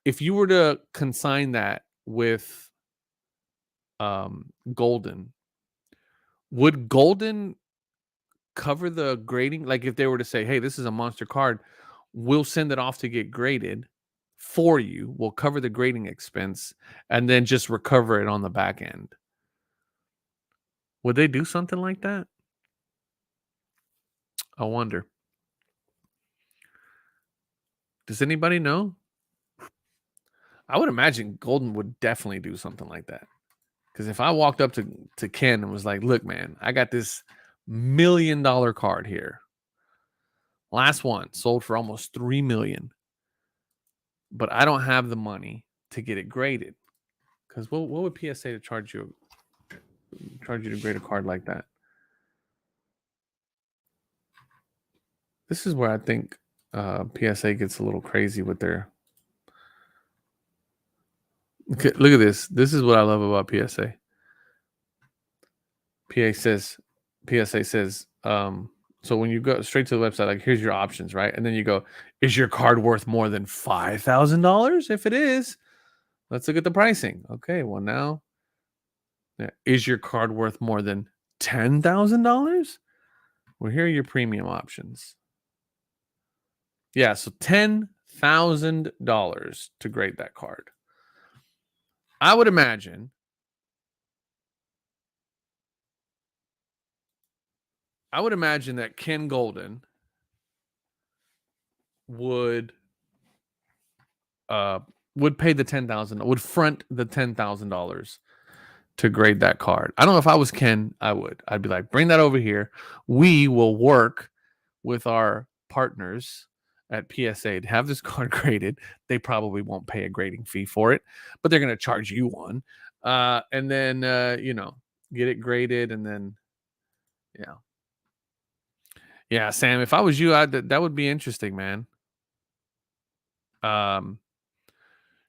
If you were to consign that with Golden, would Golden cover the grading? Like if they were to say, hey, this is a monster card, we'll send it off to get graded for you. We'll cover the grading expense and then just recover it on the back end. Would they do something like that? I wonder. Does anybody know? I would imagine Golden would definitely do something like that. Because if I walked up to Ken and was like, "Look, man, I got this $1 million card here. Last one sold for almost 3 million, but I don't have the money to get it graded. Because what would PSA to charge you to grade a card like that? This is where I think PSA gets a little crazy with their. Okay, look at this. This is what I love about PSA. PA says, PSA says, so when you go straight to the website, like here's your options, right? And then you go, is your card worth more than $5,000? If it is, let's look at the pricing. Okay, well now, is your card worth more than $10,000? Well, here are your premium options. Yeah, so $10,000 to grade that card. I would imagine that Ken Golden would pay the 10,000, would front the $10,000 to grade that card. I don't know if I was Ken, I'd be like, bring that over here. We will work with our partners at PSA to have this card graded. They probably won't pay a grading fee for it, but they're going to charge you one. And then, get it graded. And then, yeah. Yeah, Sam, if I was you, that would be interesting, man. Um,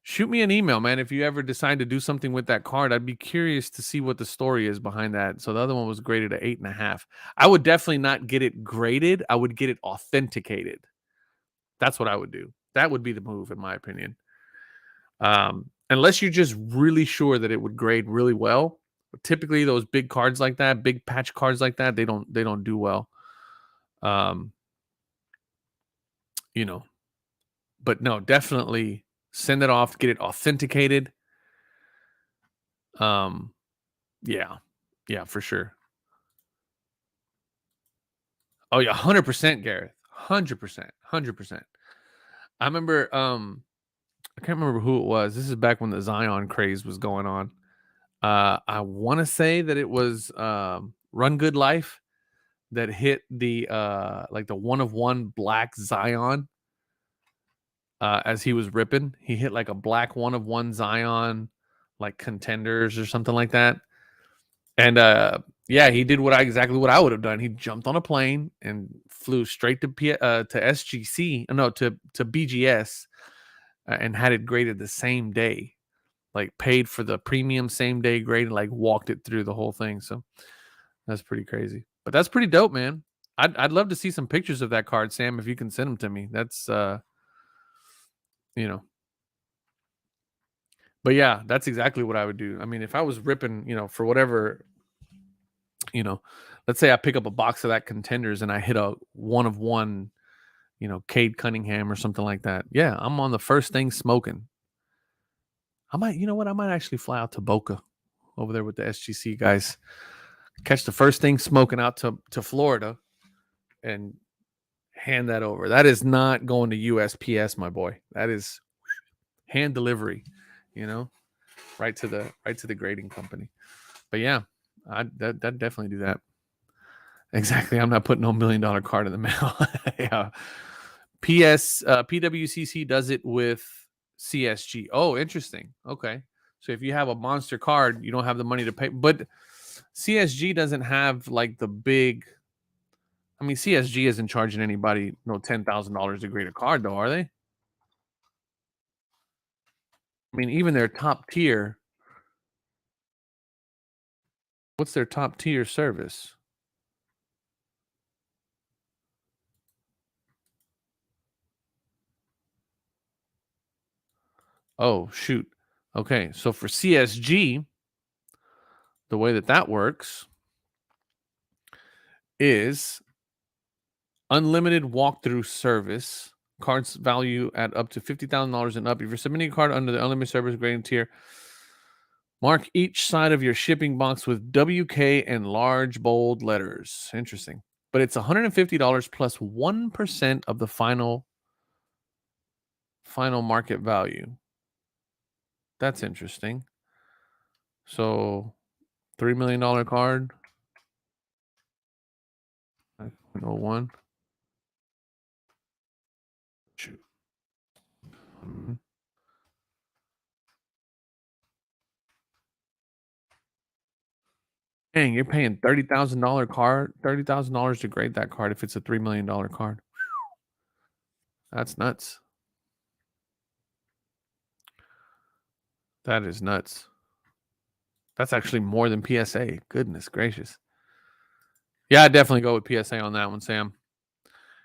Shoot me an email, man. If you ever decide to do something with that card, I'd be curious to see what the story is behind that. So the other one was graded at 8.5. I would definitely not get it graded. I would get it authenticated. That's what I would do. That would be the move, in my opinion. Unless you're just really sure that it would grade really well. Typically, those big cards like that, big patch cards like that, they don't do well. You know, but no, definitely send it off, get it authenticated. Yeah, for sure. Oh yeah, 100%, Gareth. 100%, 100%. I remember, I can't remember who it was. This is back when the Zion craze was going on. I want to say that it was Run Good Life that hit the like the 1 of 1 black Zion as he was ripping. He hit like a black 1 of 1 Zion, like Contenders or something like that. And yeah, he did exactly what I would have done. He jumped on a plane and flew straight to SGC, no, to BGS, and had it graded the same day. Like paid for the premium same day grade and like walked it through the whole thing. So that's pretty crazy. But that's pretty dope, man. I'd love to see some pictures of that card, Sam, if you can send them to me. That's you know. But yeah, that's exactly what I would do. I mean, if I was ripping, for whatever, let's say I pick up a box of that Contenders and I hit a 1 of 1, Cade Cunningham or something like that. Yeah, I'm on the first thing smoking. I might actually fly out to Boca over there with the SGC guys. Catch the first thing smoking out to Florida and hand that over. That is not going to USPS, my boy. That is hand delivery, right to the grading company. But yeah, I'd definitely do that. Exactly. I'm not putting no $1 million card in the mail. Yeah. PWCC does it with CSG. Oh, interesting. Okay. So if you have a monster card, you don't have the money to pay, but CSG doesn't have like the big. I mean, CSG isn't charging anybody $10,000 to grade a card, though, are they? I mean, even their top tier. What's their top tier service? Oh, shoot. Okay. So for CSG, the way that works is unlimited walkthrough service. Cards value at up to $50,000 and up. If you're submitting a card under the unlimited service grading tier, mark each side of your shipping box with WK in large bold letters. Interesting. but it's $150 plus 1% of the final market value. That's interesting. So $3 million card, 5.01. Shoot. Dang, you're paying $30,000 to grade that card if it's a $3 million card. That's nuts. That is nuts. That's actually more than PSA. Goodness gracious. Yeah, I'd definitely go with PSA on that one, Sam.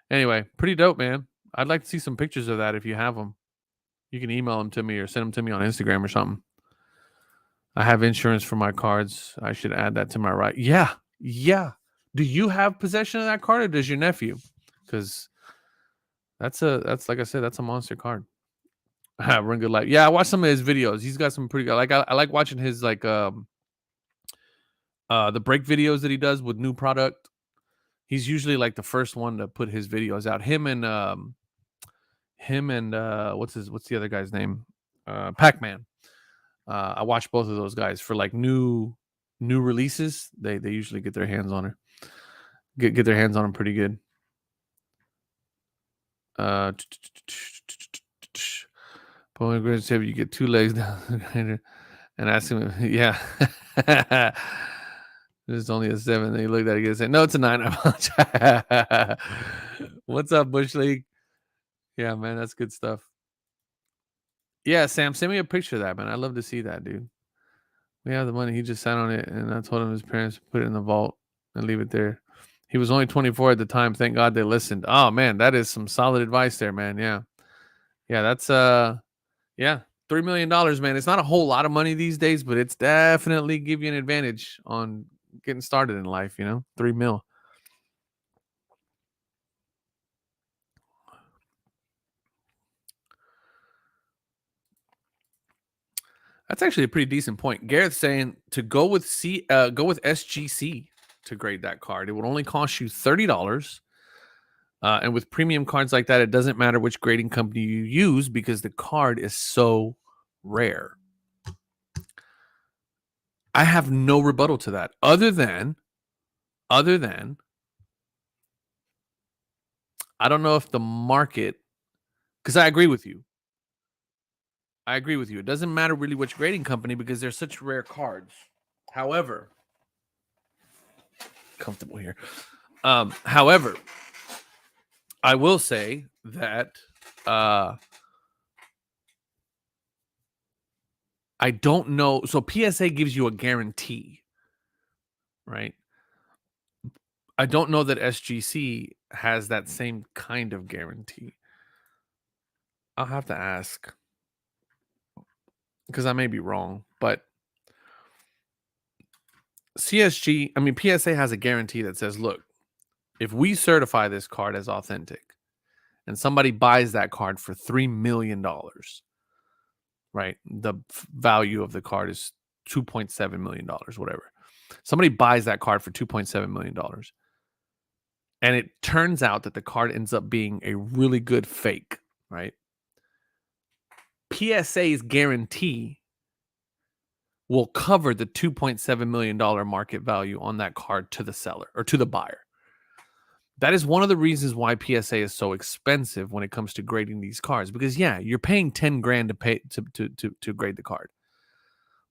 Anyway, pretty dope, man. I'd like to see some pictures of that if you have them. You can email them to me or send them to me on Instagram or something. I have insurance for my cards. I should add that to my right. Yeah. Yeah. Do you have possession of that card or does your nephew? Because that's like I said, that's a monster card. Run Good Life. Yeah, I watched some of his videos. He's got some pretty good. Like I like watching his like the break videos that he does with new product. He's usually like the first one to put his videos out. Him and what's the other guy's name? Pac-Man. I watch both of those guys for like new releases. They usually get their hands on her. Get their hands on them pretty good. You get 2 legs down and ask him, yeah. There's only a 7. Then he looked at it and said, no, it's a 9. What's up, Bush League? Yeah, man, that's good stuff. Yeah, Sam, send me a picture of that, man. I'd love to see that, dude. We have the money. He just sat on it, and I told him his parents put it in the vault and leave it there. He was only 24 at the time. Thank God they listened. Oh man, that is some solid advice there, man. Yeah. Yeah, that's yeah, $3 million, man. It's not a whole lot of money these days, but it's definitely give you an advantage on getting started in life, you know? 3 mil. That's actually a pretty decent point. Garrett's saying to go with SGC to grade that card. It would only cost you $30. And with premium cards like that, it doesn't matter which grading company you use because the card is so rare. I have no rebuttal to that other than I don't know if the market, because I agree with you. It doesn't matter really which grading company because they're such rare cards. However, comfortable here. However, I will say that I don't know. So PSA gives you a guarantee, right? I don't know that SGC has that same kind of guarantee. I'll have to ask because I may be wrong, but PSA has a guarantee that says, look, if we certify this card as authentic and somebody buys that card for $3 million, right? The value of the card is $2.7 million, whatever. Somebody buys that card for $2.7 million. And it turns out that the card ends up being a really good fake, right? PSA's guarantee will cover the $2.7 million market value on that card to the seller or to the buyer. That is one of the reasons why PSA is so expensive when it comes to grading these cards. Because yeah, you're paying 10 grand to pay to grade the card.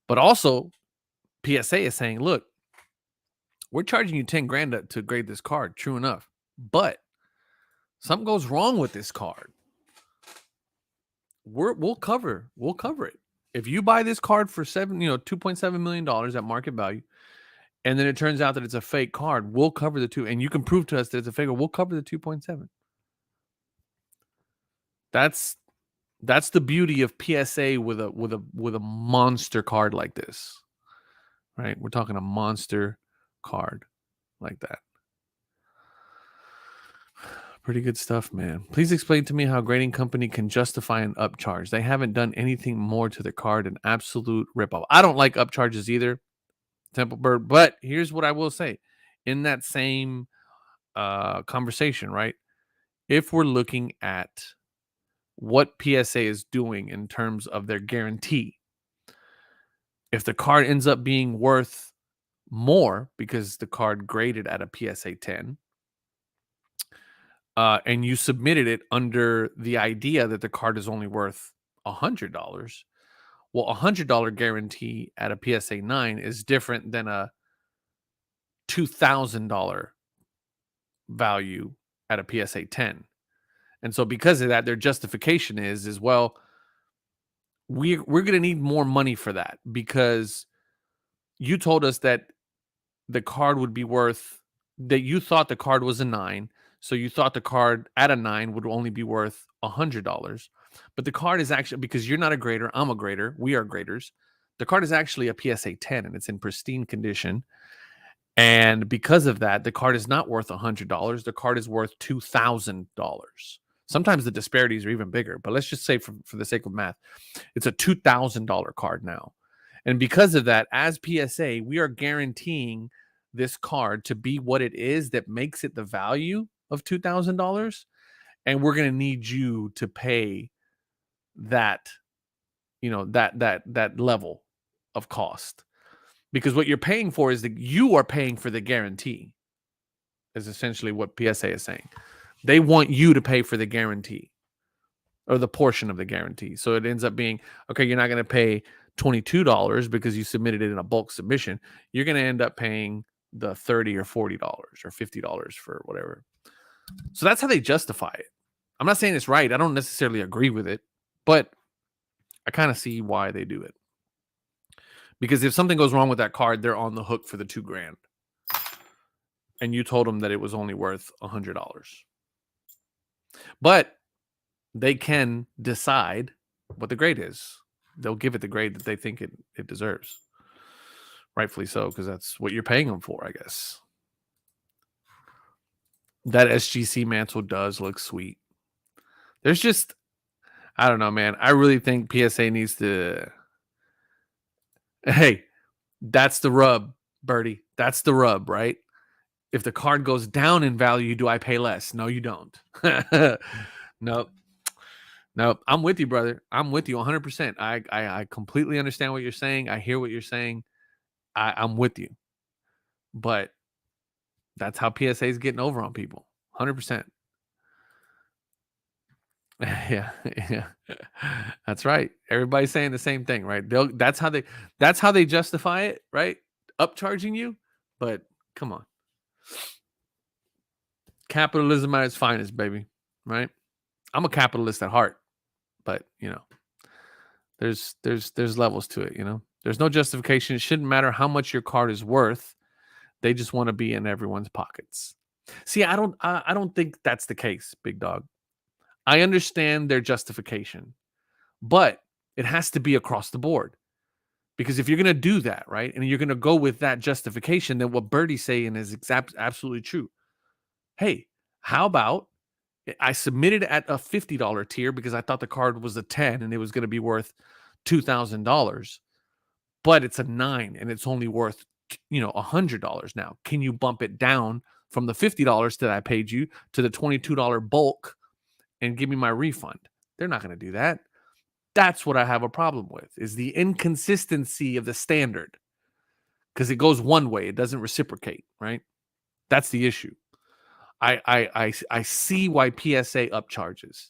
But also, PSA is saying, look, we're charging you 10 grand to grade this card. True enough. But something goes wrong with this card. We'll cover it. If you buy this card for $2.7 million at market value, and then it turns out that it's a fake card, we'll cover the 2, and you can prove to us that it's a fake. We'll cover the 2.7. That's the beauty of PSA with a monster card like this, right? We're talking a monster card like that. Pretty good stuff, man. Please explain to me how grading company can justify an upcharge. They haven't done anything more to the card. An absolute ripoff. I don't like upcharges either, Temple Bird. But here's what I will say: in that same conversation, right? If we're looking at what PSA is doing in terms of their guarantee, if the card ends up being worth more because the card graded at a PSA 10, and you submitted it under the idea that the card is only worth $100, well, $100 guarantee at a PSA 9 is different than a $2,000 value at a PSA 10. And so because of that, their justification is well, we're going to need more money for that because you told us that the card would be worth, that you thought the card was a 9, so you thought the card at a 9 would only be worth $100. But the card is actually, because you're not a grader, I'm a grader, we are graders. The card is actually a PSA 10 and it's in pristine condition. And because of that, the card is not worth $100. The card is worth $2,000. Sometimes the disparities are even bigger, but let's just say for the sake of math, it's a $2,000 card now. And because of that, as PSA, we are guaranteeing this card to be what it is that makes it the value of $2,000. And we're going to need you to pay that, that level of cost. Because what you're paying for is that you are paying for the guarantee, is essentially what PSA is saying. They want you to pay for the guarantee or the portion of the guarantee. So it ends up being, okay, you're not going to pay $22 because you submitted it in a bulk submission. You're going to end up paying the $30 or $40 or $50 for whatever. So that's how they justify it. I'm not saying it's right. I don't necessarily agree with it, but I kind of see why they do it. Because if something goes wrong with that card, they're on the hook for the $2,000. And you told them that it was only worth $100. But they can decide what the grade is. They'll give it the grade that they think it deserves. Rightfully so, because that's what you're paying them for, I guess. That SGC mantle does look sweet. There's just, I don't know, man. I really think PSA needs to... Hey, that's the rub, Birdie. That's the rub, right? If the card goes down in value, do I pay less? No, you don't. Nope. I'm with you, brother. I'm with you 100%. I completely understand what you're saying. I hear what you're saying. I'm with you. But that's how PSA is getting over on people. 100%. Yeah. That's right. Everybody's saying the same thing, right? That's how they justify it, right? Upcharging you. But come on. Capitalism at its finest, baby. Right? I'm a capitalist at heart. But, there's levels to it, There's no justification. It shouldn't matter how much your card is worth. They just want to be in everyone's pockets. See, I don't think that's the case, big dog. I understand their justification, but it has to be across the board. Because if you're going to do that, right, and you're going to go with that justification, then what Birdie's saying is absolutely true. Hey, how about I submitted at a $50 tier because I thought the card was a 10 and it was going to be worth $2,000, but it's a 9 and it's only worth, $100 now. Can you bump it down from the $50 that I paid you to the $22 bulk and give me my refund? They're not going to do that. That's what I have a problem with, is the inconsistency of the standard, because it goes one way. It doesn't reciprocate, right? That's the issue. I see why PSA upcharges.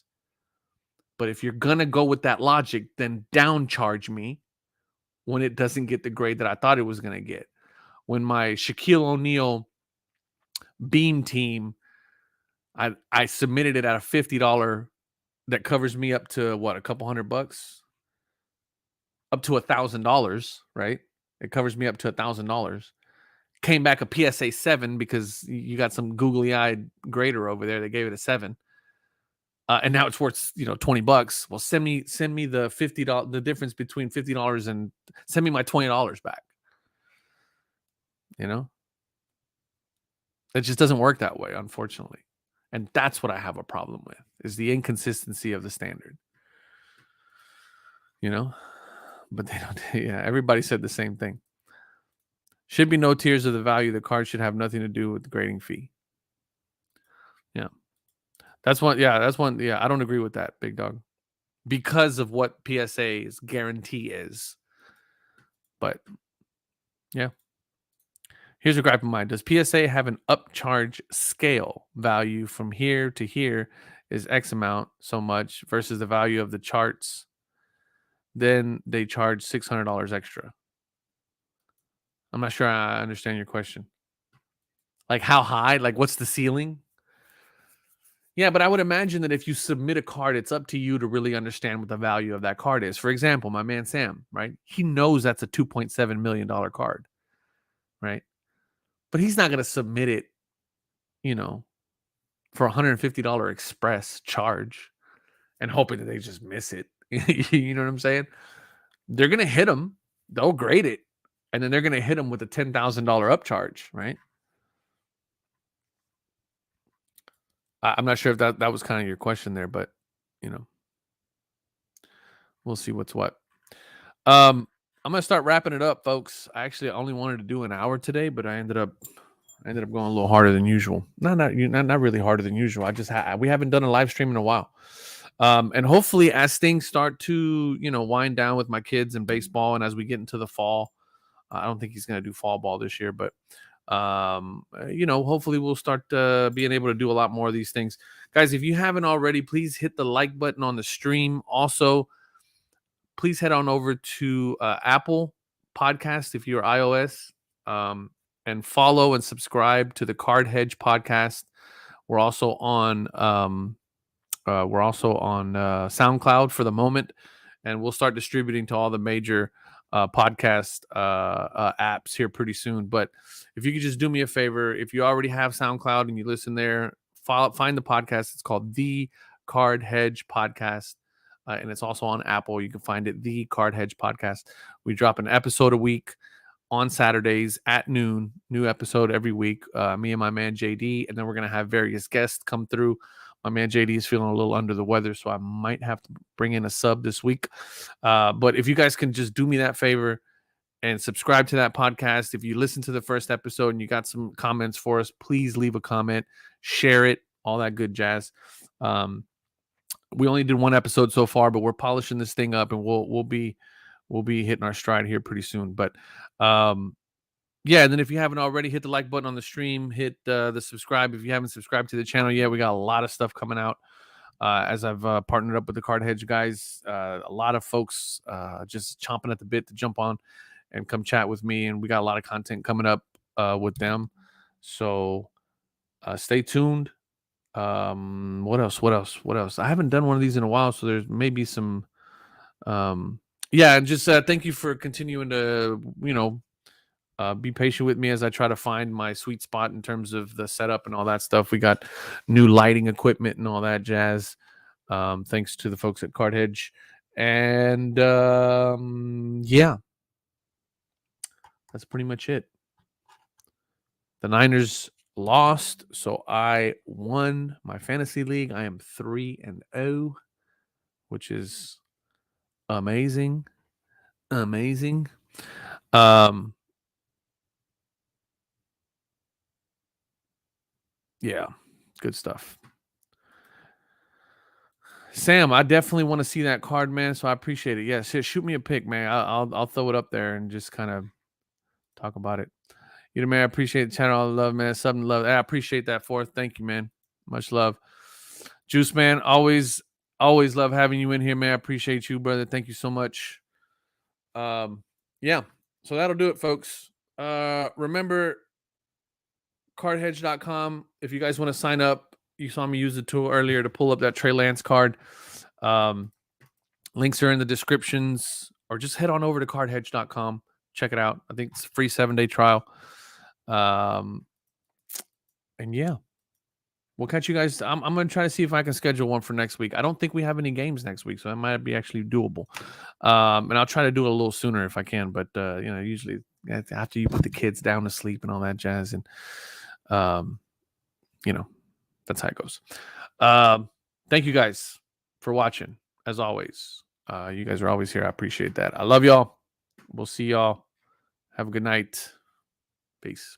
But if you're going to go with that logic, then downcharge me when it doesn't get the grade that I thought it was going to get. When my Shaquille O'Neal Beam team, I submitted it at a $50 that covers me up to what, a couple $100, up to $1,000, right? It covers me up to $1,000. Came back a PSA 7 because you got some googly-eyed grader over there that gave it a 7. And now it's worth, $20. Well, send me the $50, the difference between $50 and send me my $20 back. It just doesn't work that way, unfortunately. And that's what I have a problem with, is the inconsistency of the standard. But they don't. Yeah, everybody said the same thing. Should be no tiers of the value. The card should have nothing to do with the grading fee. That's one. Yeah, that's one. Yeah, I don't agree with that, big dog, because of what PSA's guarantee is. But yeah, here's a gripe of mine. Does PSA have an upcharge scale value from here to here is X amount so much versus the value of the charts? Then they charge $600 extra. I'm not sure I understand your question. Like how high? Like what's the ceiling? Yeah, but I would imagine that if you submit a card, it's up to you to really understand what the value of that card is. For example, my man Sam, right? He knows that's a $2.7 million card, right? But he's not going to submit it, you know, for $150 express charge and hoping that they just miss it. You know what I'm saying? They're going to hit him, they'll grade it, and then they're going to hit him with a $10,000 upcharge, right? I'm not sure if that was kind of your question there, but you know, we'll see what's what. I'm gonna start wrapping it up, folks. I actually only wanted to do an hour today, but I ended up going a little harder than usual. Not really harder than usual. I just we haven't done a live stream in a while. And hopefully, as things start to wind down with my kids and baseball, and as we get into the fall, I don't think he's gonna do fall ball this year, but hopefully we'll start being able to do a lot more of these things, guys. If you haven't already, please hit the like button on the stream. Also, please head on over to Apple Podcast if you're iOS, and follow and subscribe to the Card Hedge podcast. We're also on SoundCloud for the moment, and we'll start distributing to all the major podcast apps here pretty soon. But if you could just do me a favor, if you already have SoundCloud and you listen there, find the podcast. It's called The Card Hedge Podcast. And it's also on Apple. You can find it, The Card Hedge Podcast. We drop an episode a week on Saturdays at noon. New episode every week. Me and my man JD, and then we're gonna have various guests come through. My man JD is feeling a little under the weather, so I might have to bring in a sub this week. But if you guys can just do me that favor and subscribe to that podcast. If you listen to the first episode and you got some comments for us, please leave a comment, share it, all that good jazz. We only did one episode so far, but we're polishing this thing up, and we'll be hitting our stride here pretty soon. But yeah, and then if you haven't already, hit the like button on the stream, hit the subscribe. If you haven't subscribed to the channel yet, we got a lot of stuff coming out. As I've partnered up with the Card Hedge guys, a lot of folks just chomping at the bit to jump on and come chat with me, and we got a lot of content coming up with them. So stay tuned. What else? I haven't done one of these in a while, so there's maybe some yeah, and just thank you for continuing to be patient with me as I try to find my sweet spot in terms of the setup and all that stuff. We got new lighting equipment and all that jazz, thanks to the folks at Card Hedge. And yeah, that's pretty much it. The Niners lost, so I won my fantasy league. I am 3-0, which is amazing. Yeah, good stuff. Sam, I definitely want to see that card, man, so I appreciate it. Yes, shoot me a pic, man. I'll throw it up there and just kind of talk about it. You know, man, I appreciate the channel. All the love, man. Something to love. I appreciate that, Fourth. Thank you, man. Much love. Juice, man, always love having you in here, man. I appreciate you, brother. Thank you so much. Yeah, so that'll do it, folks. Remember, cardhedge.com. If you guys want to sign up, you saw me use the tool earlier to pull up that Trey Lance card. Links are in the descriptions, or just head on over to cardhedge.com. Check it out. I think it's a free 7-day trial. And yeah, we'll catch you guys. I'm going to try to see if I can schedule one for next week. I don't think we have any games next week, so it might be actually doable. And I'll try to do it a little sooner if I can. But, usually after you put the kids down to sleep and all that jazz. And, that's how it goes. Thank you guys for watching. As always, you guys are always here. I appreciate that. I love y'all. We'll see y'all. Have a good night. Peace.